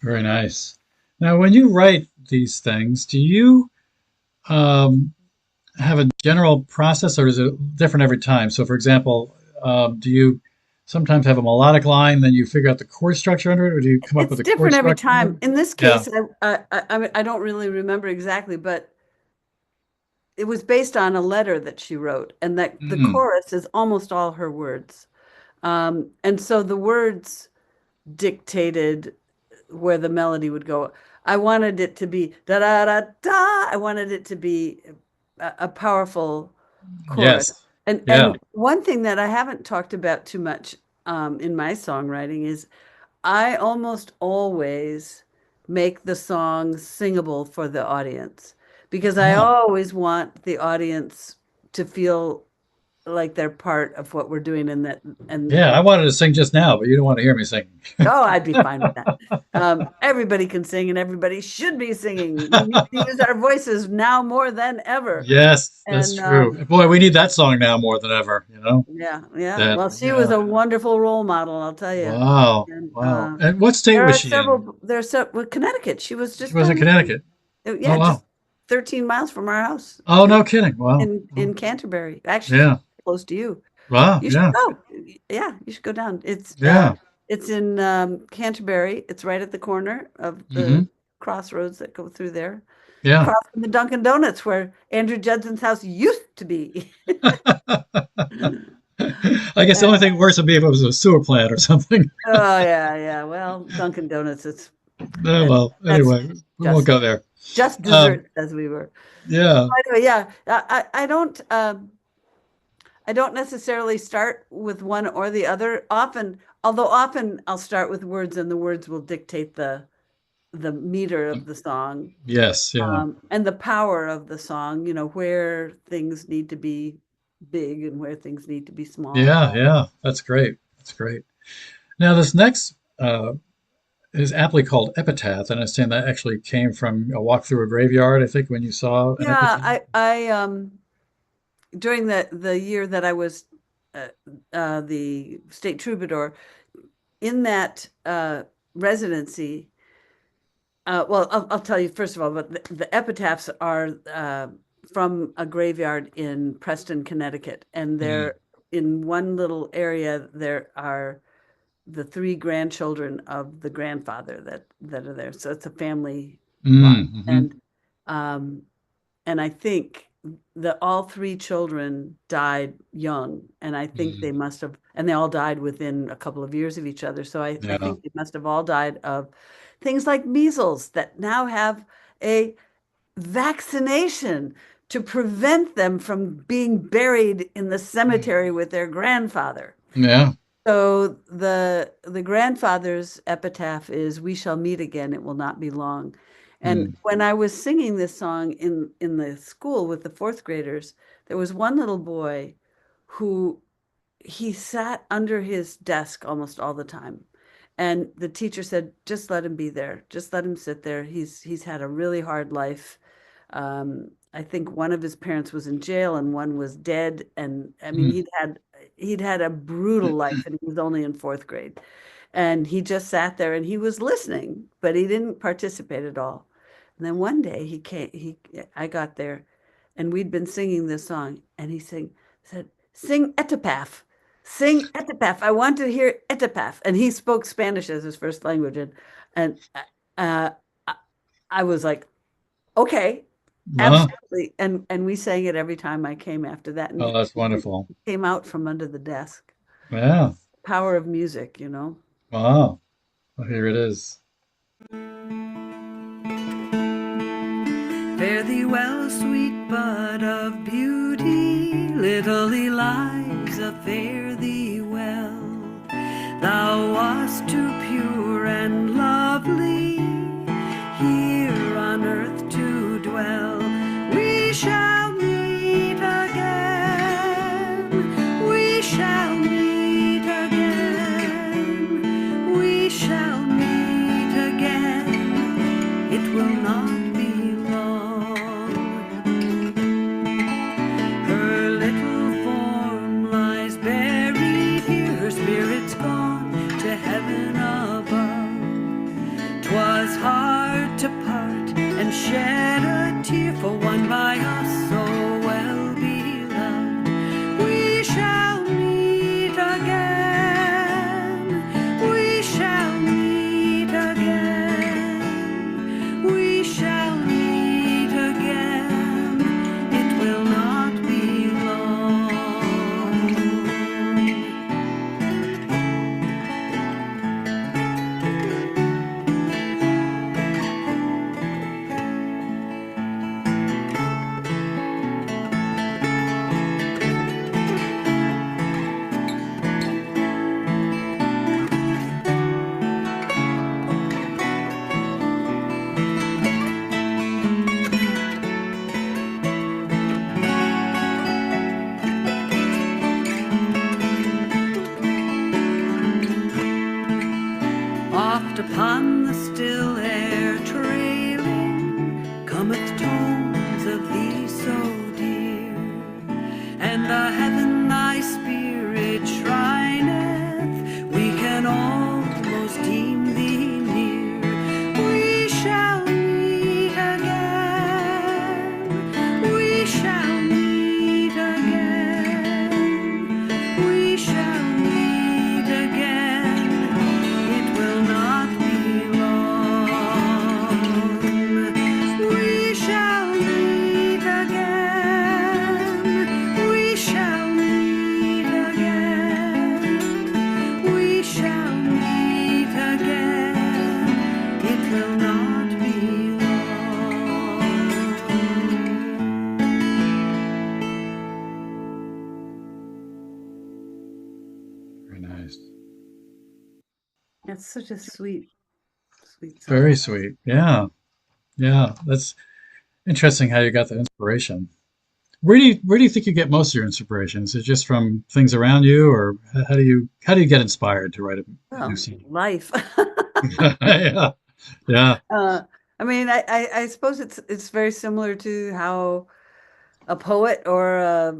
very nice. Now, when you write these things, do you have a general process, or is it different every time? So, for example, do you sometimes have a melodic line, then you figure out the chord structure under it, or do you come up It's with a chord different every structure? time. In this Yeah. case, I don't really remember exactly, but it was based on a letter that she wrote, and that the Mm. chorus is almost all her words. And so the words dictated where the melody would go. I wanted it to be da da da da. I wanted it to be a powerful chorus. Yes. And Yeah. one thing that I haven't talked about too much in my songwriting is I almost always make the song singable for the audience because I Oh. always want the audience to feel like they're part of what we're doing and Yeah, I wanted to sing just now, but you don't want to hear me sing. oh, I'd be fine with that. Everybody can sing and everybody should be singing. We need to use our voices now more than ever. Yes, that's And true. Boy, we need that song now more than ever, you know? yeah, yeah. That, Well, she was yeah. a wonderful role model, I'll tell you. Wow. And Wow. And what state was she in? well, Connecticut. She was She just was in Connecticut. yeah, Oh, just wow. 13 miles from our house Oh, no kidding. Wow. in Canterbury. Actually, Yeah. close to you. Wow. You should Yeah. go. Yeah, you should go down. Yeah. It's in Canterbury. It's right at the corner of Hmm. the crossroads that go through there. Yeah. Across from the Dunkin' Donuts where Andrew Judson's house used to be. I guess the only thing worse would be if it was a sewer plant or something. Oh yeah, yeah. Well, Dunkin' Donuts, it's Oh, well, that's anyway, we won't go there. just Um, dessert as we were. yeah. Anyway, yeah, I don't necessarily start with one or the other. Although often I'll start with words and the words will dictate the meter of the song, Yes. Yeah. and the power of the song, where things need to be big and where things need to be small. Yeah. Yeah. That's great. That's great. Now, this next is aptly called Epitaph, and I understand that actually came from a walk through a graveyard, I think, when you saw an epitaph. Yeah, I during the year that I was the state troubadour in that residency. Well, I'll tell you first of all, but the epitaphs are from a graveyard in Preston, Connecticut, and they're in one little area. There are the three grandchildren of the grandfather that are there, so it's a family lot. Mm-hmm. And I think that all three children died young, and I think they must have, and they all died within a couple of years of each other. So I Yeah. think they must have all died of things like measles that now have a vaccination to prevent them from being buried in the cemetery with their grandfather. Yeah. So the grandfather's epitaph is, "We shall meet again, it will not be long." And when I was singing this song in the school with the fourth graders, there was one little boy who he sat under his desk almost all the time. And the teacher said, just let him be there. Just let him sit there. He's had a really hard life. I think one of his parents was in jail and one was dead. And I mean, he'd had a brutal life, and he was only in fourth grade. And he just sat there and he was listening, but he didn't participate at all. And then one day I got there and we'd been singing this song, and he said, "Sing Epitaph. Sing Epitaph. I want to hear Epitaph." And he spoke Spanish as his first language. And I was like, okay, absolutely. And we sang it every time I came after that. And Oh, that's wonderful. it came out from under the desk. Yeah. Power of music, Wow. Well, here it is. Fare thee well, sweet bud of beauty, little Eliza, fare thee well. Thou wast too pure and lovely here on earth to dwell. We shall meet again. We shall meet again. We shall meet again. It will not be long. Her little form lies buried here, her spirit's gone to heaven above. 'Twas hard to part and shed a tear for one by us so well beloved. We shall meet again. Oft upon the still air trailing cometh tones of thee so dear, and the heaven thy spirit shrineth, we can almost deem thee near. We shall meet again, we shall meet again, we shall meet again. It will not be long. We shall meet again, we shall meet again, we shall meet again. It will not be long. Very nice. That's such a sweet, sweet song. Very sweet. Yeah. Yeah. That's interesting how you got that inspiration. Where do you think you get most of your inspiration? Is it just from things around you, or how do you get inspired to write a Well, new song? life. Yeah. Yeah. I mean, I suppose it's very similar to how a poet or a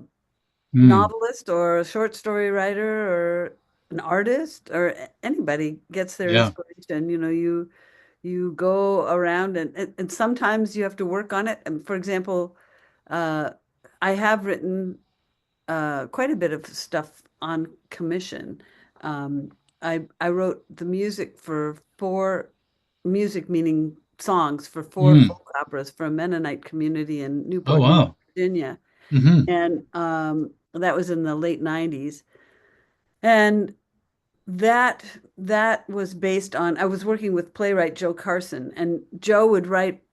Mm. novelist or a short story writer or an artist or anybody gets their Yeah. inspiration. You go around and sometimes you have to work on it. And for example, uh, I have written quite a bit of stuff on commission. I wrote the music for four music meaning songs for four Mm. folk operas for a Mennonite community in Oh, Newport News, wow. Virginia, Hmm. and that was in the late '90s. And that that was based on I was working with playwright Joe Carson, and Joe would write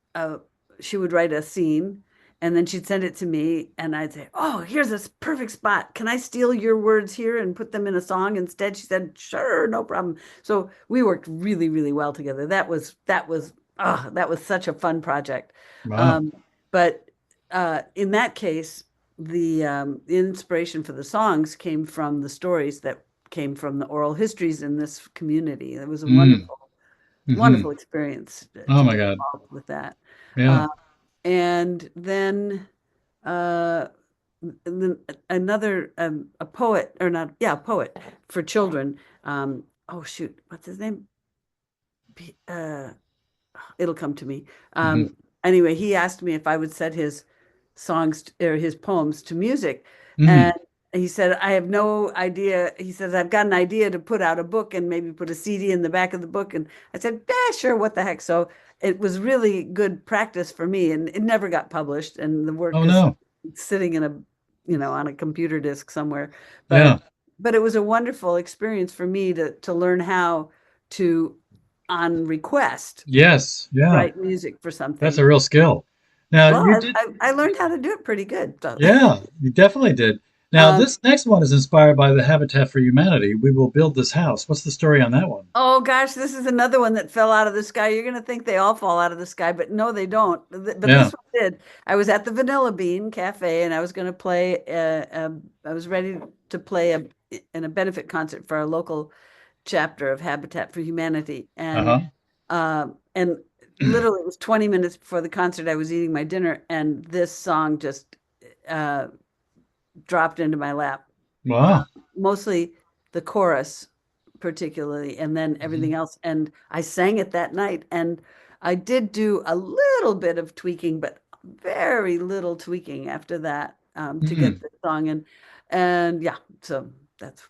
she would write a scene, and then she'd send it to me, and I'd say, "Oh, here's this perfect spot. Can I steal your words here and put them in a song instead?" She said, "Sure, no problem." So we worked really, really well together. That was such a fun project. Wow. Um, but in that case, the inspiration for the songs came from the stories that came from the oral histories in this community. It was a Mm. wonderful, Hmm. wonderful experience Oh to my be God. involved with that. Yeah. Uh, and uh, then another a poet or not, yeah, a poet for children. Oh shoot, what's his name? P- Uh, it'll come to me. Hmm. Anyway, he asked me if I would set his or his poems to music. Hmm. And he said, I have no idea. He says, I've got an idea to put out a book and maybe put a CD in the back of the book. And I said, yeah, sure, what the heck. So it was really good practice for me. And it never got published. And the work Oh is no. sitting on a computer disk somewhere. Yeah. But it was a wonderful experience for me to learn how to, on request, Yes. Yeah. write music for That's something. a real skill. Now Well, you did. I learned how to do it pretty good. So. Yeah, you definitely did. Now Um, this next one is inspired by the Habitat for Humanity. We will build this house. What's the story on that one? oh gosh, this is another one that fell out of the sky. You're going to think they all fall out of the sky, but no, they don't. But Yeah. this one did. I was at the Vanilla Bean Cafe, and I was going to play. I was ready to play in a benefit concert for our local chapter of Habitat for Humanity, Uh-huh. and literally it was 20 minutes before the concert. I was eating my dinner, and this song just uh, dropped into my lap. Wow. Mostly the chorus, particularly, and then everything Mhm. else. And I sang it that night, and I did do a little bit of tweaking, but very little tweaking after that to Hmm. get the song in. And yeah, so that's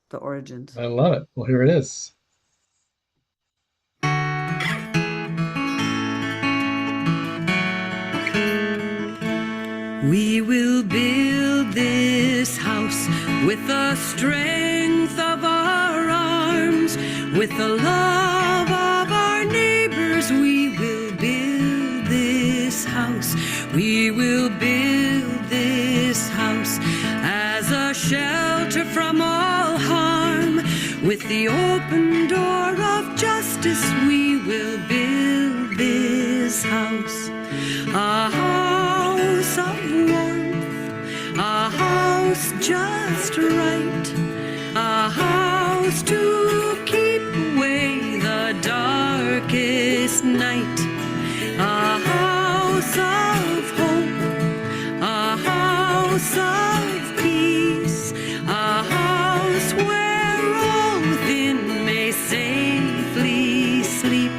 the origins. I love it. Well, here it is. We will build this house with the strength of our arms, with the love of our neighbors. We will build this house. We will build this house as a shelter from all harm. With the open door of justice, we will build this house. A house of warmth, a house just right, a house to keep away the night. A house of hope, a house of peace, a house where all within may safely sleep.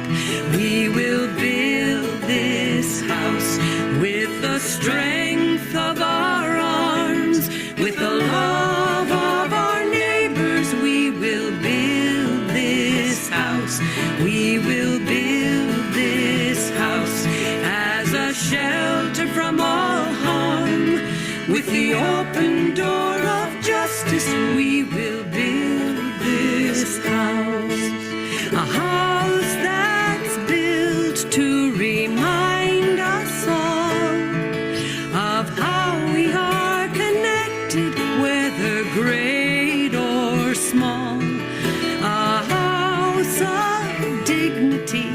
We will build this house with the strength of our arms, with the love of our neighbors. We will build this house. We will build this house as a shelter from all harm. With the open door of justice, we will build this house. A house that's built to remind us all of how we are connected, whether great or small. A house of dignity,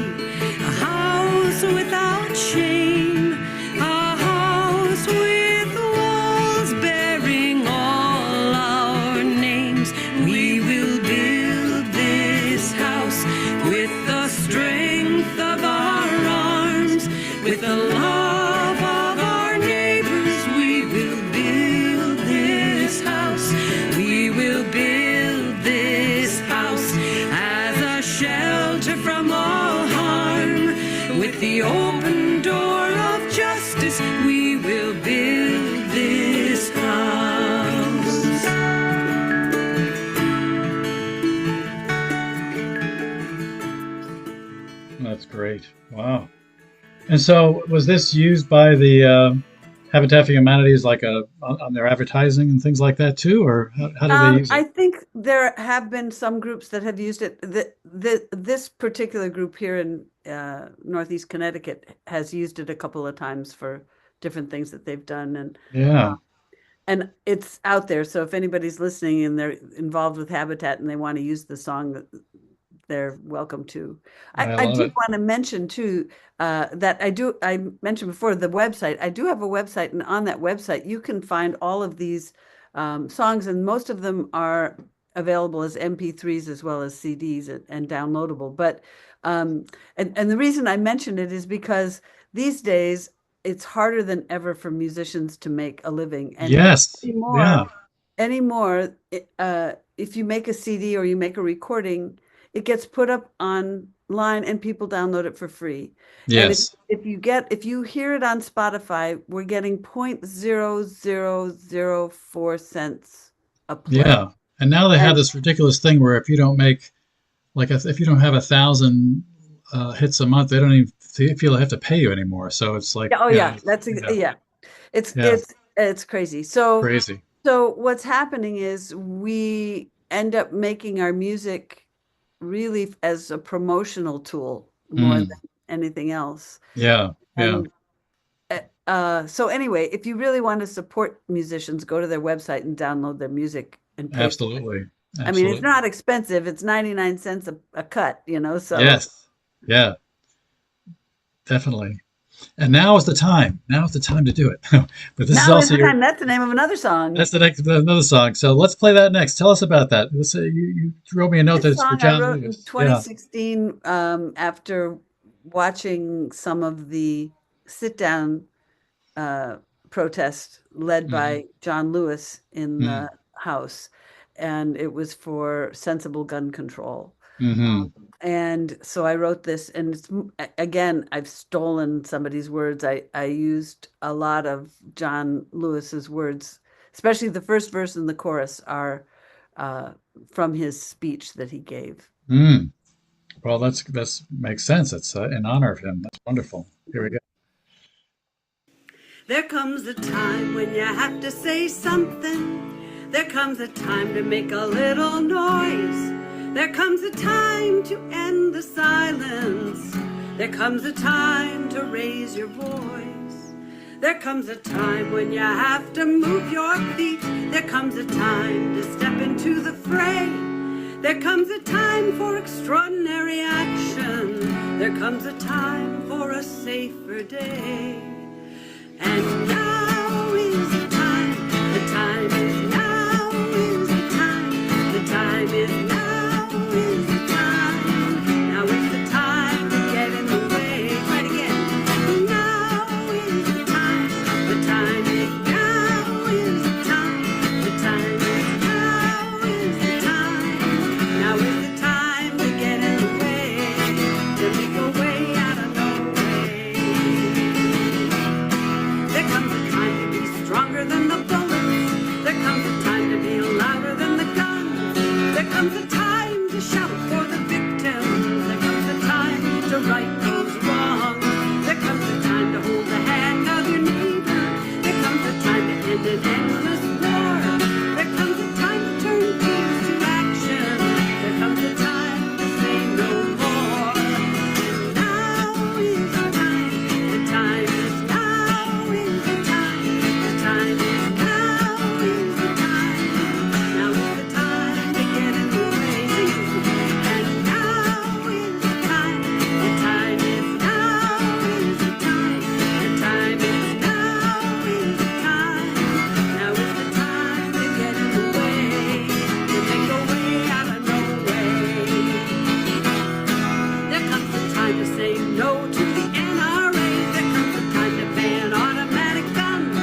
a house without shame, a house with walls bearing all our names. We will build this house with the strength of our arms, with the love of our neighbors. We will build this house. We will build this house as a shelter from all harm. With the open door of justice, we will build this house. That's great. Wow. And so, was this used by the Habitat for Humanity as like on their advertising and things like that too, or how do they use I it? think there have been some groups that have used it. This particular group here in Northeast Connecticut has used it a couple of times for different things that they've done, Yeah. and it's out there. So if anybody's listening and they're involved with Habitat and they want to use the song, they're welcome to. I I love did it. want to mention too that I mentioned before the website. I do have a website, and on that website you can find all of these songs, and most of them are available as MP3s as well as CDs and downloadable. But and the reason I mention it is because these days it's harder than ever for musicians to make a living, and Yes. anymore Yeah. anymore, if you make a CD or you make a recording, it gets put up online and people download it for free. And Yes. if you hear it on Spotify, we're getting 0.0004 cents a play. Yeah. And now they have And this ridiculous thing where if you don't make like if you don't have 1,000 hits a month, they don't even feel they have to pay you anymore. So it's like, yeah, oh yeah, yeah, that's yeah, yeah. It's yeah, it's crazy. So crazy. what's happening is we end up making our music really as a promotional tool more Mm. than anything else. Yeah. Yeah. And so anyway, if you really want to support musicians, go to their website and download their music and pay for it. Absolutely. I mean, it's Absolutely. not expensive. It's 99 cents a cut, so Yes. Yeah. Definitely. And now is the time. Now is the time to do it. But this is now is also the your time. That's the name of another song. that's the next another song. So let's play that next. Tell us about that. You wrote me a note that This it's for song I John wrote in Lewis. Yeah. 2016 after watching some of the sit-down protest led Hmm. by John Lewis in Mm. the House, and it was for sensible gun control. Hmm. And so I wrote this, and it's again, I've stolen somebody's words. I used a lot of John Lewis's words, especially the first verse and the chorus are from his speech that he gave. Mm. Well, that's makes sense. It's in honor of him. That's wonderful. Here we go. There comes a time when you have to say something. There comes a time to make a little noise. There comes a time to end the silence. There comes a time to raise your voice. There comes a time when you have to move your feet. There comes a time to step into the fray. There comes a time for extraordinary action. There comes a time for a safer day. And now is the time. The time is now is the time. The time is now is the time. Now is the time to get in the way. right those wrongs. There comes a time to hold the hand of your neighbor. There comes a time to end an endless war. There comes a time to turn fears to action. There comes a time to say no more. And now is the time. The time is now is the time. The time is now is the time. Now is the time to get in the way. And now is the time. The time is now is the time. The time is now is the time. Now is the time to get in the way. To make a way out of no way. There comes a time to say no to the NRA. There comes a time to ban automatic guns.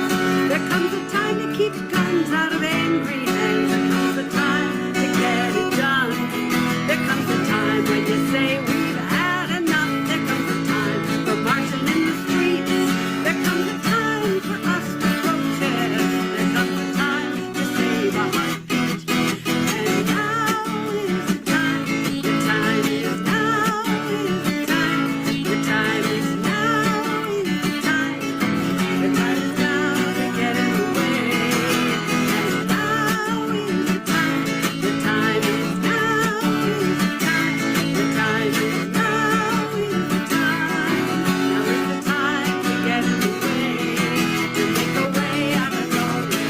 There comes a time to keep guns out of angry hands. There comes a time to get it done. There comes a time when you say we've had enough. There comes a time for marching in the streets. There comes a time for us to protest. There comes a time to save a heartbeat. And now is the time. The time is now is the time. The time is now is the time. The time is now to get in the way. And now is the time. The time is now is the time. The time is now is the time. Now is the time to get in the way. To make a way out of no way.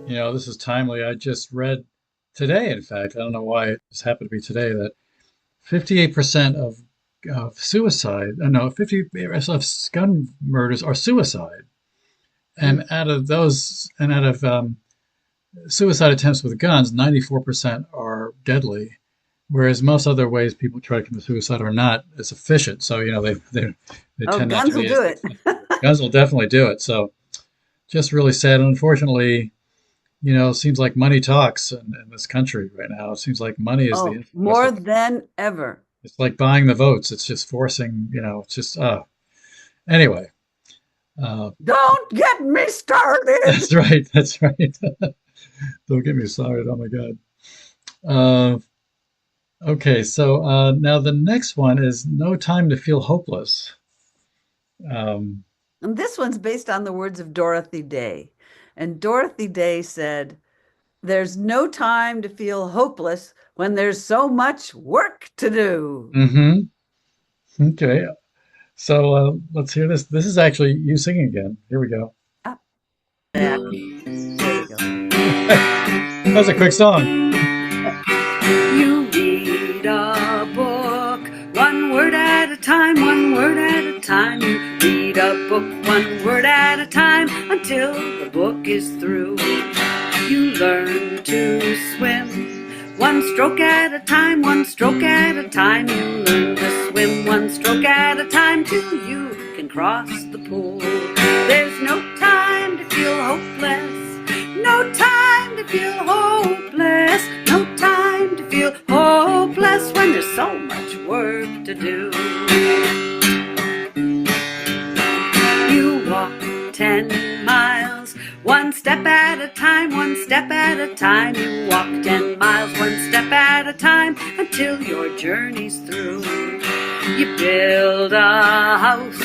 You know, this is timely. I just read today, in fact, I don't know why it just happened to be today, that 58% of suicide, no, 50% of gun murders are suicide. And out of those, and out of suicide attempts with guns, 94% are deadly, whereas most other ways people try to commit suicide are not as efficient. So, you know, they Oh, tend not guns to will be do as, it. guns will definitely do it. So just really sad. And unfortunately, you know, it seems like money talks in this country right now. It seems like money is the Oh, influence. more than ever. It's like buying the votes. It's just forcing, you know, it's just, anyway. Don't get me started. That's right. That's right. Don't get me started. Oh my God. Okay, so now the next one is No Time to Feel Hopeless. Um, And this one's based on the words of Dorothy Day. And Dorothy Day said, "There's no time to feel hopeless when there's so much work to do." mm-hmm. Okay, so let's hear this. This is actually you singing again. Here we go. There we go. That was a quick song. You read a book, one word at a time, one word at a time. You read a book, one word at a time, until the book is through. You learn to swim, one stroke at a time, one stroke at a time. You learn to swim, one stroke at a time, till you can cross the pool. There's no time to feel hopeless, no time to feel hopeless, no time to feel hopeless when there's so much work to do. You walk 10 miles, one step at a time, one step at a time. You walk 10 miles, one step at a time, until your journey's through. You build a house,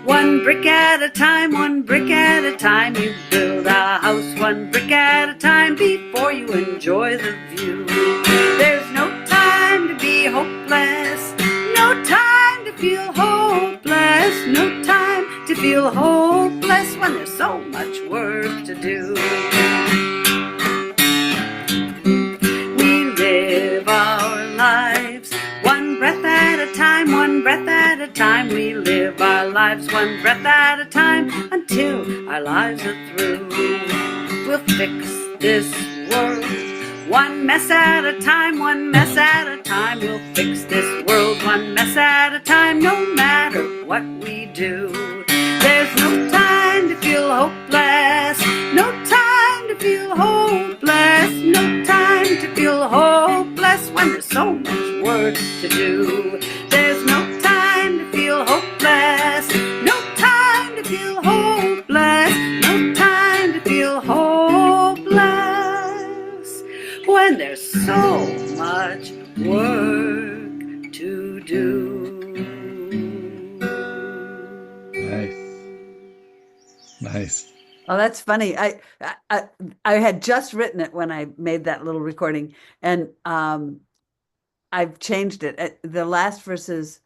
one brick at a time, one brick at a time. You build a house, one brick at a time, before you enjoy the view. There's no time to be hopeless, no time to feel hopeless, no time to feel hopeless when there's so much work to do. We live our lives one breath at a time, one breath at a time. We live our lives one breath at a time, until our lives are through. We'll fix this world one mess at a time, one mess at a time. We'll fix this world one mess at a time, no matter what we do. There's no time to feel hopeless, no time to feel hopeless, no time to feel hopeless when there's so much work to do. There's no time to feel hopeless, no time to feel hopeless, no time to feel hopeless when there's so much work to do. Nice. Nice. Oh, that's funny. I had just written it when I made that little recording, and I've changed it. The last verse is,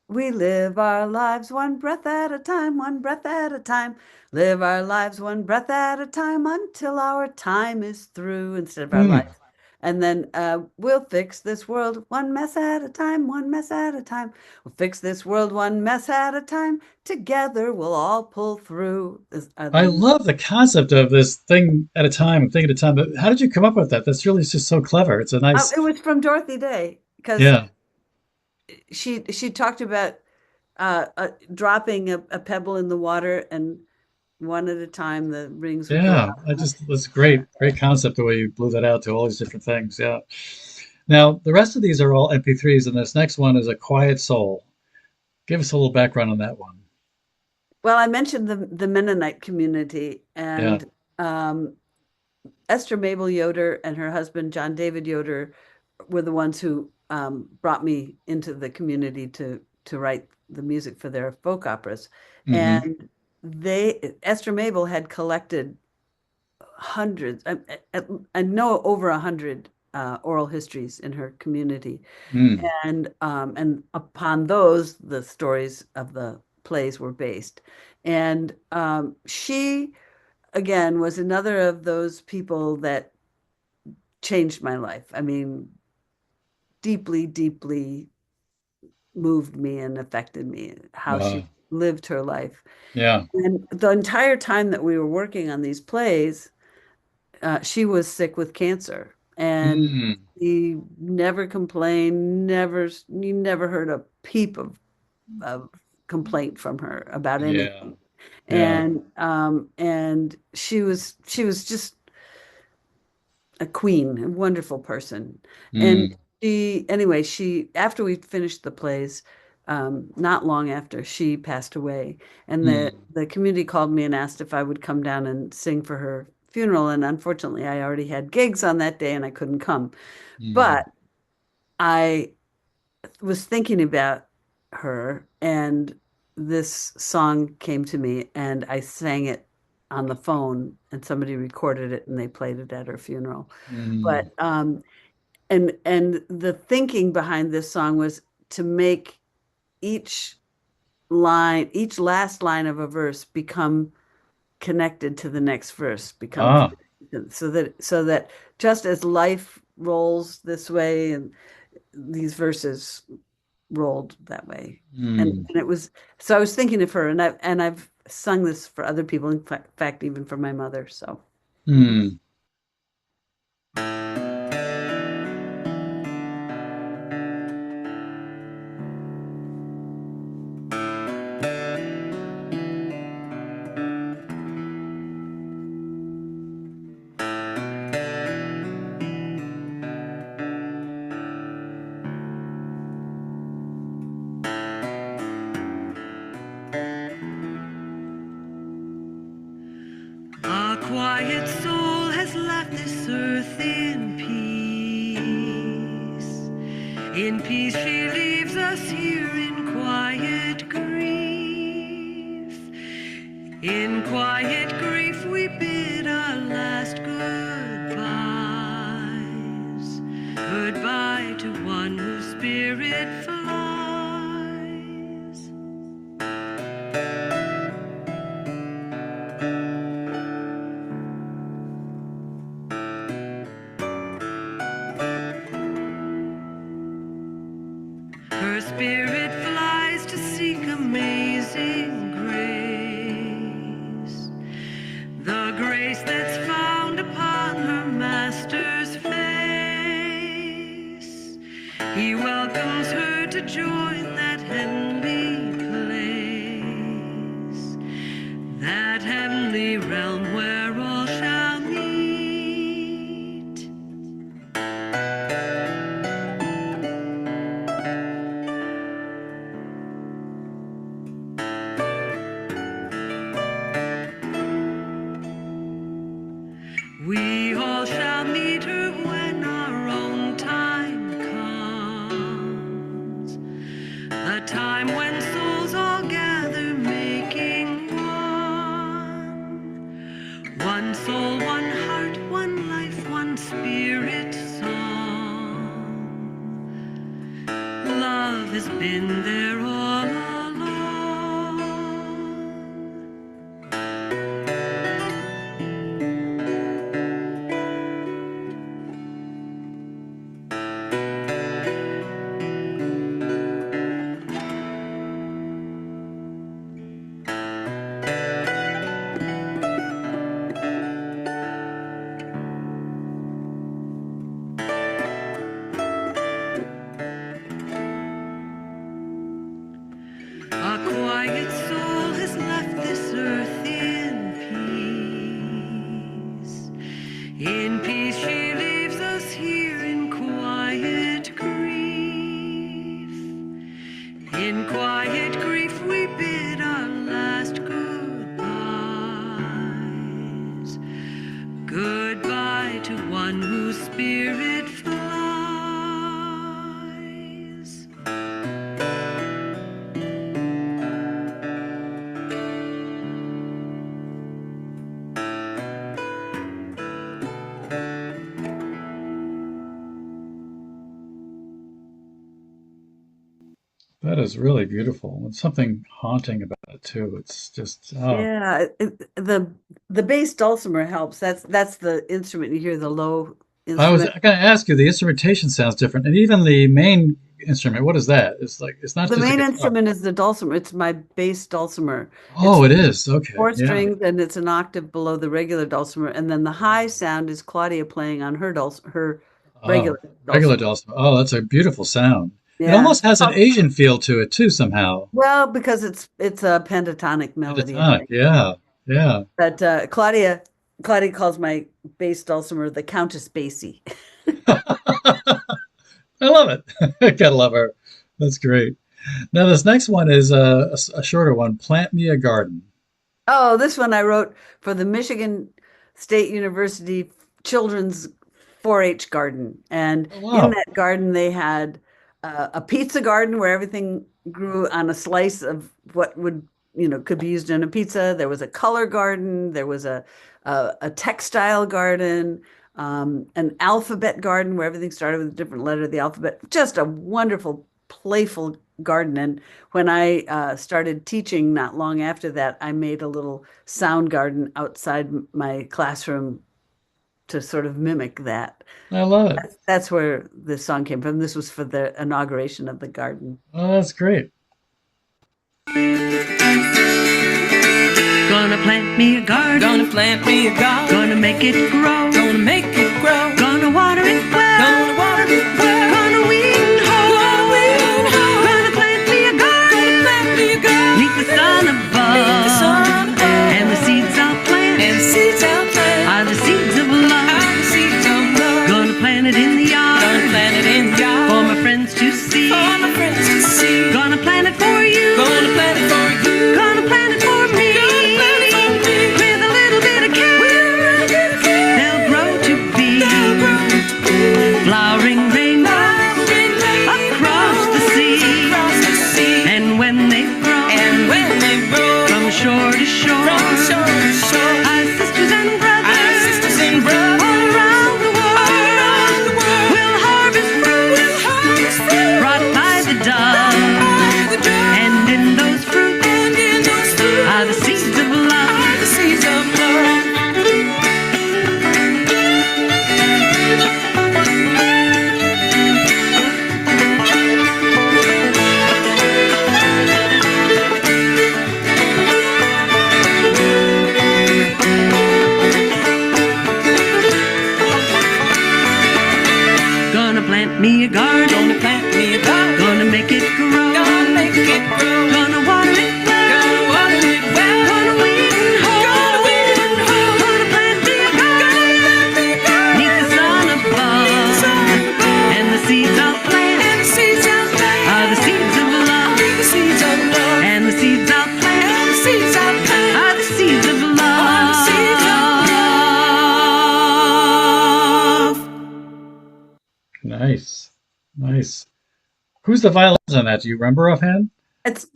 "We live our lives one breath at a time, one breath at a time. Live our lives one breath at a time until our time is through," instead of our Hmm. life. And then we'll fix this world one mess at a time, one mess at a time. We'll fix this world one mess at a time. Together we'll all pull through. I love the concept of this thing at a time. But how did you come up with that? That's really just so clever. It's a nice, It was from Dorothy Day because yeah, she talked about dropping a pebble in the water, and one at a time the rings would go yeah. out. That's great concept the way you blew that out to all these different things. Yeah. Now the rest of these are all MP3s, and this next one is A Quiet Soul. Give us a little background on that one. Well, I mentioned the Mennonite community, Yeah. and Esther Mabel Yoder and her husband John David Yoder were the ones who brought me into the community to write the music for their folk operas. Hmm. And Esther Mabel had collected hundreds, I know over 100 oral histories in her community, Mm. and upon those the stories of the plays were based. And she again was another of those people that changed my life. I mean, deeply, deeply moved me and affected me, how she Wow. lived her life. Yeah. And the entire time that we were working on these plays, she was sick with cancer, and Mm. she never complained, you never heard a peep of complaint from her about Yeah. anything. Yeah. And she was just a queen, a wonderful person. And Mm. she after we finished the plays, not long after, she passed away, and Mm. the community called me and asked if I would come down and sing for her funeral. And unfortunately, I already had gigs on that day and I couldn't come. Mm. But I was thinking about her, and this song came to me, and I sang it on the phone, and somebody recorded it and they played it at her funeral. Mm. But and the thinking behind this song was to make each each last line of a verse become connected to the next verse, Ah. so that just as life rolls this way, and these verses rolled that way. Mm. And it was, so I was thinking of her, and I've sung this for other people, in fact, even for my mother. So Mm. A quiet soul has left this earth in peace. In peace she leaves us here in quiet grief. In quiet grief we bid our last goodbyes. Goodbye to one whose spirit flies. Her spirit flies to seek amazing grace, the grace that's found upon her master's face. He welcomes her to join that heavenly place, that heavenly realm where all shall meet. We all shall meet her when our own time when souls all gather making one. One soul, one heart, one life, one spirit song. Love has been there all along. A quiet soul has left this earth in peace. In peace she leaves us here in quiet grief. In quiet grief we bid our last goodbyes. Goodbye to one whose spirit flies. That is really beautiful. And something haunting about it too. It's just, oh, Yeah, the bass dulcimer helps. That's the instrument. You hear the low I was instrument. going to ask you, the instrumentation sounds different. And even the main instrument, what is that? It's like, it's not The just a main guitar. instrument is the dulcimer. It's my bass dulcimer. Oh, It's it is. Okay. four Yeah. strings and it's an octave below the regular dulcimer. And then the high sound is Claudia playing on her Oh, regular regular dulcimer. dulcimer. Oh, that's a beautiful sound. It Yeah. almost has an Asian feel to it too, somehow. Well, because it's a pentatonic melody, I Pentatonic. think. Yeah. Yeah. But Claudia calls my bass dulcimer the Countess Basie. I love it. I gotta love her. That's great. Now, this next one is a shorter one. Plant Me a Garden. Oh, this one I wrote for the Michigan State University Children's 4-H garden. And Oh, in wow. that garden, they had a pizza garden where everything grew on a slice of what could be used in a pizza. There was a color garden. There was a textile garden, an alphabet garden where everything started with a different letter of the alphabet. Just a wonderful, playful garden. And when I started teaching not long after that, I made a little sound garden outside my classroom to sort of mimic that. I love it. That's where this song came from. This was for the inauguration of the garden. Oh, that's great. Gonna plant me a garden. Gonna plant me a garden. Gonna make it grow. Gonna make it grow. Gonna water it well. Gonna water it well. Gonna weed and hoe. Gonna weed and hoe. Gonna plant me a garden. Gonna plant me a garden. Neath the sun above. Neath the sun above. And the seeds I'll plant. And the seeds I'll plant. Are the seeds of love. Are the seeds of love. Gonna plant it in the yard. Gonna plant it in the yard. For my friends to see. For my friends to see. Gonna plant it for you. Gonna plant it for you. Gonna plant it for me. Gonna plant it for me. With a little bit of care. With a little bit of care. They'll grow to be. They'll grow to be. Flowering rainbows. Flowering rainbows. Across the sea. Across the sea. And when they grow. And when they grow. From shore to shore. From shore to shore. Our sisters and brothers. Our sisters and brothers. All around the world. All around the world. We'll harvest fruit. We'll harvest fruit. Brought by the dove. By the dove. And in those fruits. And in those fruits. Are the seeds of love. Are the seeds of love. Gonna plant me a garden. Gonna plant me a garden. Gonna make it grow. Gonna make it grow. Gonna water it well. Gonna water it well. Gonna weed and hoe. Gonna weed and hoe. Gonna plant me a garden. Gonna plant me a garden. Neath the sun above. Neath the sun above. And the seeds I'll plant. And the seeds I'll plant. Are the seeds of love. Are the seeds of love. And the seeds I'll plant. And the seeds I'll plant. Are the seeds of love. Are the seeds of love. Nice. Nice. Who's the violins on that? Do you remember offhand? It's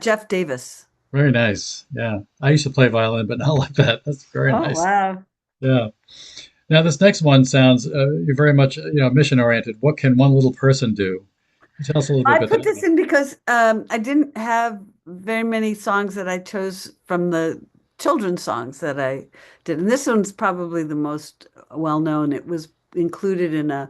Jeff Davis. Very nice. Yeah. I used to play violin, but not like that. That's very Oh, nice. wow. Yeah. Now this next one sounds you're very much mission oriented. What can one little person do? Tell us a little bit I about put that this one. in because I didn't have very many songs that I chose from the children's songs that I did. And this one's probably the most well known. It was included in a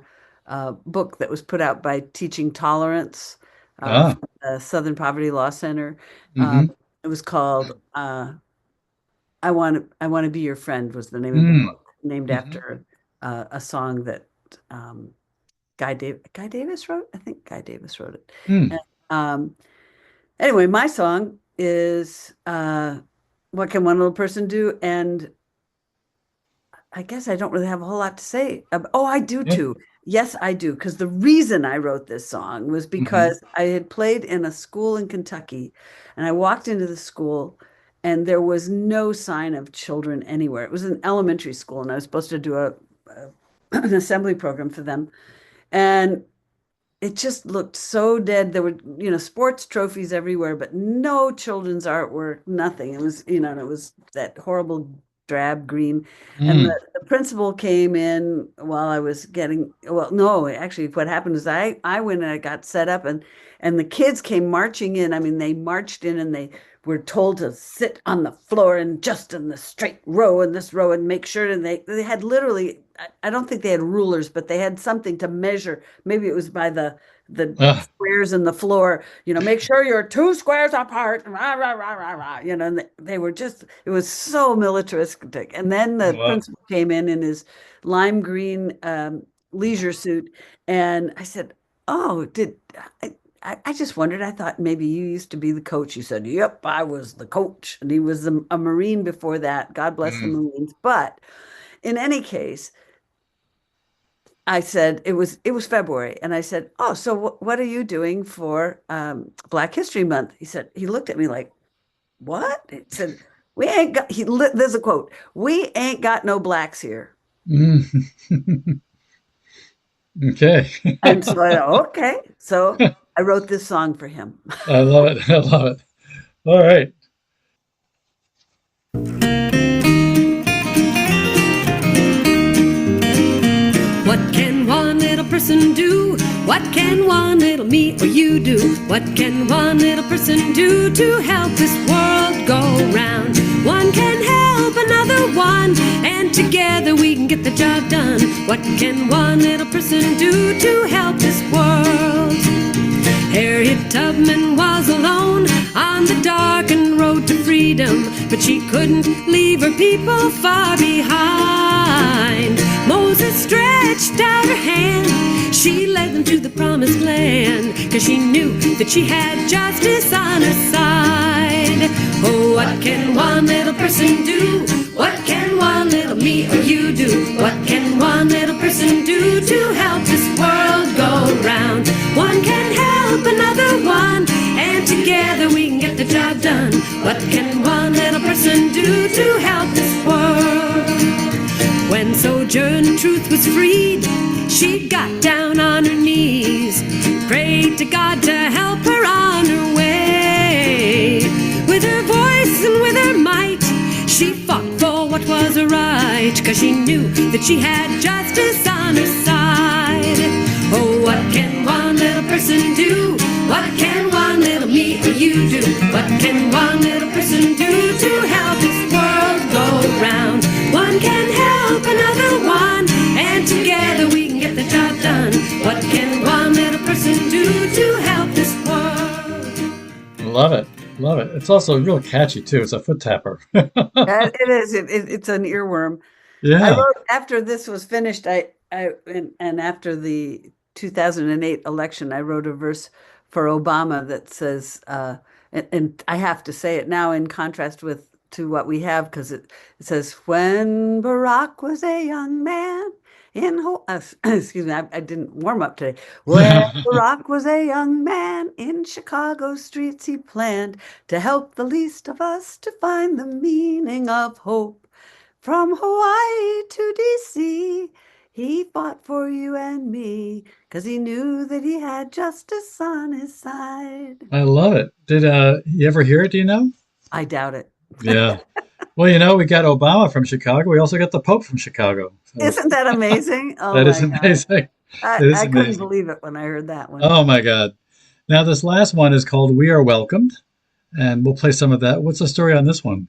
book that was put out by Teaching Tolerance Ah. from the Southern Poverty Law Center. Uh, Mm-hmm. it was called I Want to Be Your Friend was the name of the Mm. book, named Mm-hmm. after a song that um, Guy Davis wrote. I think Guy Davis wrote it. Mm. And, anyway, my song is "What Can One Little Person Do?" And I guess I don't really have a whole lot to say. Oh, I do Yeah. too. Yes, I do. Because the reason I wrote this song was Mm-hmm. because I had played in a school in Kentucky, and I walked into the school, and there was no sign of children anywhere. It was an elementary school, and I was supposed to do an assembly program for them. And it just looked so dead. There were, sports trophies everywhere, but no children's artwork, nothing. It was, and it was that horrible drab green. And Mm. the principal came in while I was well, no, actually what happened was I went and I got set up and the kids came marching in. I mean, they marched in and they were told to sit on the floor and just in the straight row in this row and make sure. And they had literally, I don't think they had rulers, but they had something to measure. Maybe it was by the Ah. squares in the floor, make sure you're 2 squares apart, rah, rah, rah, rah, rah, and they were just, it was so militaristic. And then the Wow. principal came in his lime green leisure suit. And I said, oh, I just wondered, I thought maybe you used to be the coach. He said, yep, I was the coach. And he was a Marine before that. God bless the Mm. Marines. But in any case, I said it was February, and I said, "Oh, so what are you doing for Black History Month?" He looked at me like, "What?" He said, "We ain't got." There's a quote: "We ain't got no blacks here." Mm. Okay. And so I okay, so I wrote this song for him. I love it. I love it. All right. What can one little person do? What can one little me or you do? What can one little person do to help this world go round? One can help another one, and together we can get the job done. What can one little person do to help this world? Harriet Tubman was alone on the darkened road to freedom, but she couldn't leave her people far behind. Moses stretched out her hand, she led them to the promised land, 'cause she knew that she had justice on her side. Oh, what can one little person do? What can one little me or you do? What can one little person do to help this world go round? One can help another one, and together we can get the job done. What can one little person do to help this world? When Sojourner Truth was freed, she got down on her knees, prayed to God to help her on her way. With her voice and with her might, she fought for what was right, 'cause she knew that she had justice on her side. Oh, what can one little person do? What can one little me or you do? What can one little person do to help this world go round? One can help another one, and together we can get the job done. What can one little person do to help this world? Love it. Love it. It's also real catchy too. It's a foot tapper. It is. It's an earworm. I Yeah. wrote after this was finished. And after the 2008 election, I wrote a verse for Obama that says, and I have to say it now in contrast to what we have, because it says, "When Barack was a young man excuse me, I didn't warm up today. When Barack was a young man in Chicago streets, he planned to help the least of us to find the meaning of hope. From Hawaii to DC, He fought for you and me, 'cause he knew that he had justice on his side. I love it. Did you ever hear it? Do you know? I doubt it. Yeah. Well, we got Obama from Chicago. We also got the Pope from Chicago. So Isn't that amazing? Oh that is my God. amazing. I, It is I couldn't amazing. believe it when I heard that one. Oh my God. Now this last one is called "We Are Welcomed," and we'll play some of that. What's the story on this one?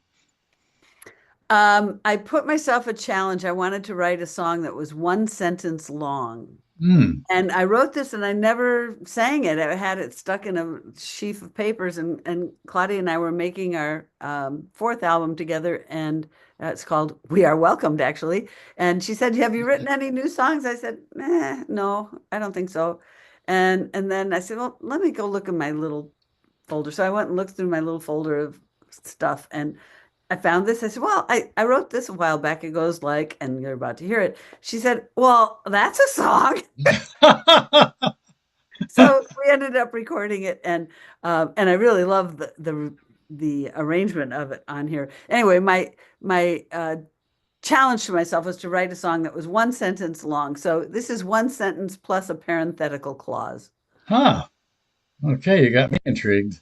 I put myself a challenge. I wanted to write a song that was one sentence long. Hmm. And I wrote this and I never sang it. I had it stuck in a sheaf of papers, and Claudia and I were making our fourth album together, and it's called We Are Welcomed, actually. And she said, "Have you written any new songs?" I said, no, I don't think so. And then I said, well, let me go look in my little folder. So I went and looked through my little folder of stuff, and I found this. I said, well, I wrote this a while back. It goes like, and you're about to hear it. She said, well, that's a song. So we ended up recording it, and I really love the arrangement of it on here. Anyway, my challenge to myself was to write a song that was one sentence long. So this is one sentence plus a parenthetical clause. Huh. Okay, you got me intrigued.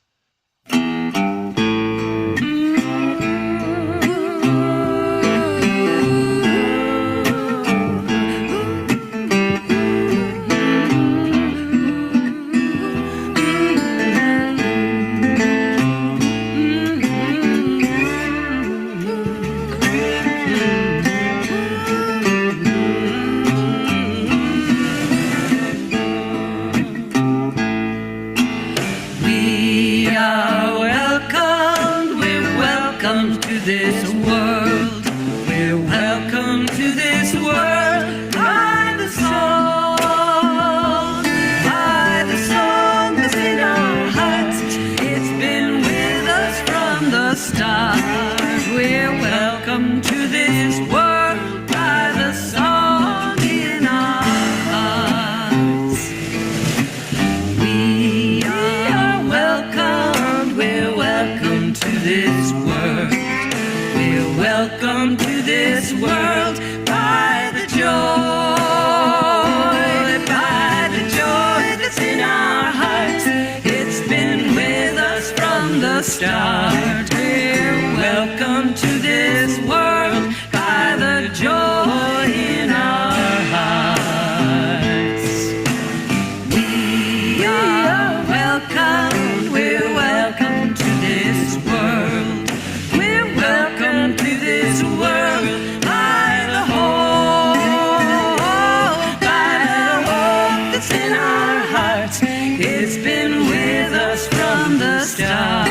We are welcomed, we're welcomed to this world. We're welcome to this world by the song that's in our hearts. It's been with us from the start. We're welcome to this world by the song in our hearts. We are welcomed, we're welcome to this world. We're welcome to this world by the joy that's in our hearts. It's been with us from the start. We're welcome to this world by the joy in our hearts. We are welcome, we're welcome to this world. We're welcome to this world by the hope that's in our hearts. It's been with us from the start.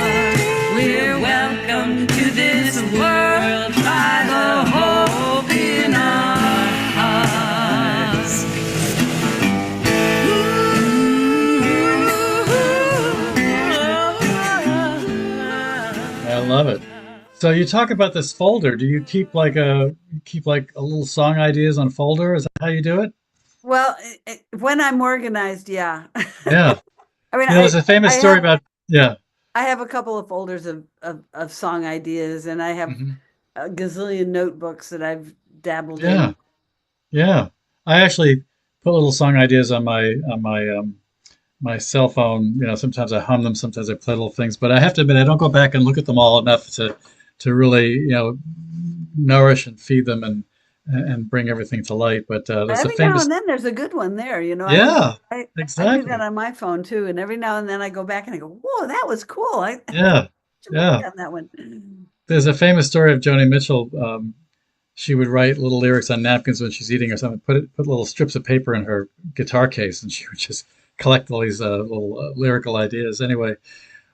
We're welcome to this world by the hope in our hearts. I love it. So you talk about this folder. Do you keep like a little song ideas on folder? Is that how you do it? Well, when I'm organized, yeah. Yeah. I mean, There's a I famous story have about yeah. I have a couple of folders of song ideas, and I have Mhm. a gazillion notebooks that I've dabbled Yeah. in. Yeah. I actually put little song ideas on my cell phone. Sometimes I hum them, sometimes I play little things, but I have to admit I don't go back and look at them all enough to really, nourish and feed them and bring everything to light. But there's a Every now famous and then there's a good one there, yeah, I do that exactly. on my phone too, and every now and then I go back and I go, "Whoa, that was cool! I Yeah. should Yeah. work on that one." There's a famous story of Joni Mitchell. She would write little lyrics on napkins when she's eating or something, put little strips of paper in her guitar case, and she would just collect all these little lyrical ideas. Anyway,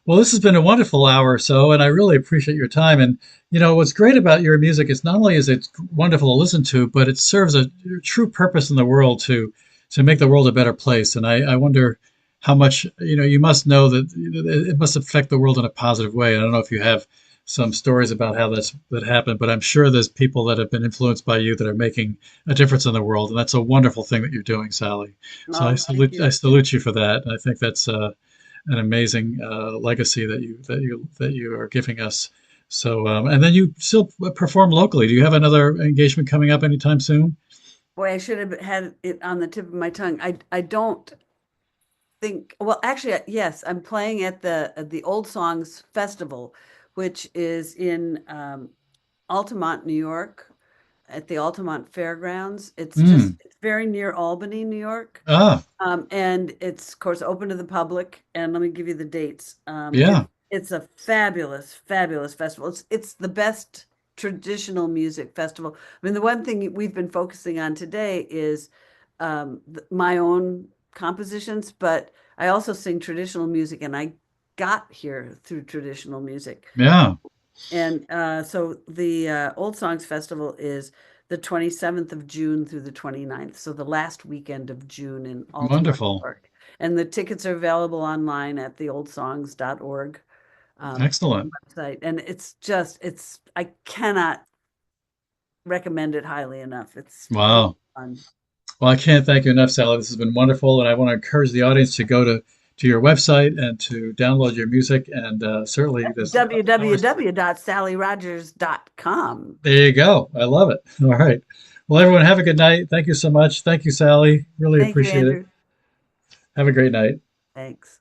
well, this has been a wonderful hour or so, and I really appreciate your time. And what's great about your music is not only is it wonderful to listen to, but it serves a true purpose in the world to make the world a better place. And I wonder how much you must know that it must affect the world in a positive way. I don't know if you have some stories about how that happened, but I'm sure there's people that have been influenced by you that are making a difference in the world, and that's a wonderful thing that you're doing, Sally. So Oh, thank you. I salute you for that. I think that's an amazing legacy that you are giving us. So and then you still perform locally. Do you have another engagement coming up anytime soon? Boy, I should have had it on the tip of my tongue. I don't think, well, actually, yes, I'm playing at the Old Songs Festival, which is in Altamont, New York, at the Altamont Fairgrounds. Mm. It's very near Albany, New York. Ah, And it's, of course, open to the public. And let me give you the dates. yeah. It's a fabulous, fabulous festival. It's the best traditional music festival. I mean, the one thing we've been focusing on today is my own compositions, but I also sing traditional music, and I got here through traditional music. Yeah. And so the Old Songs Festival is the 27th of June through the 29th. So the last weekend of June in Altamont, New Wonderful. York. And the tickets are available online at theoldsongs.org Excellent. website. And I cannot recommend it highly enough. It's really Wow. fun. Well, I can't thank you enough, Sally. This has been wonderful, and I want to encourage the audience to go to your website and to download your music, and certainly this. www.sallyrogers.com. There you go. I love it. All right. Well, everyone, have a good night. Thank you so much. Thank you, Sally. Really Thank you, appreciate it. Andrew. Have a great night. Thanks.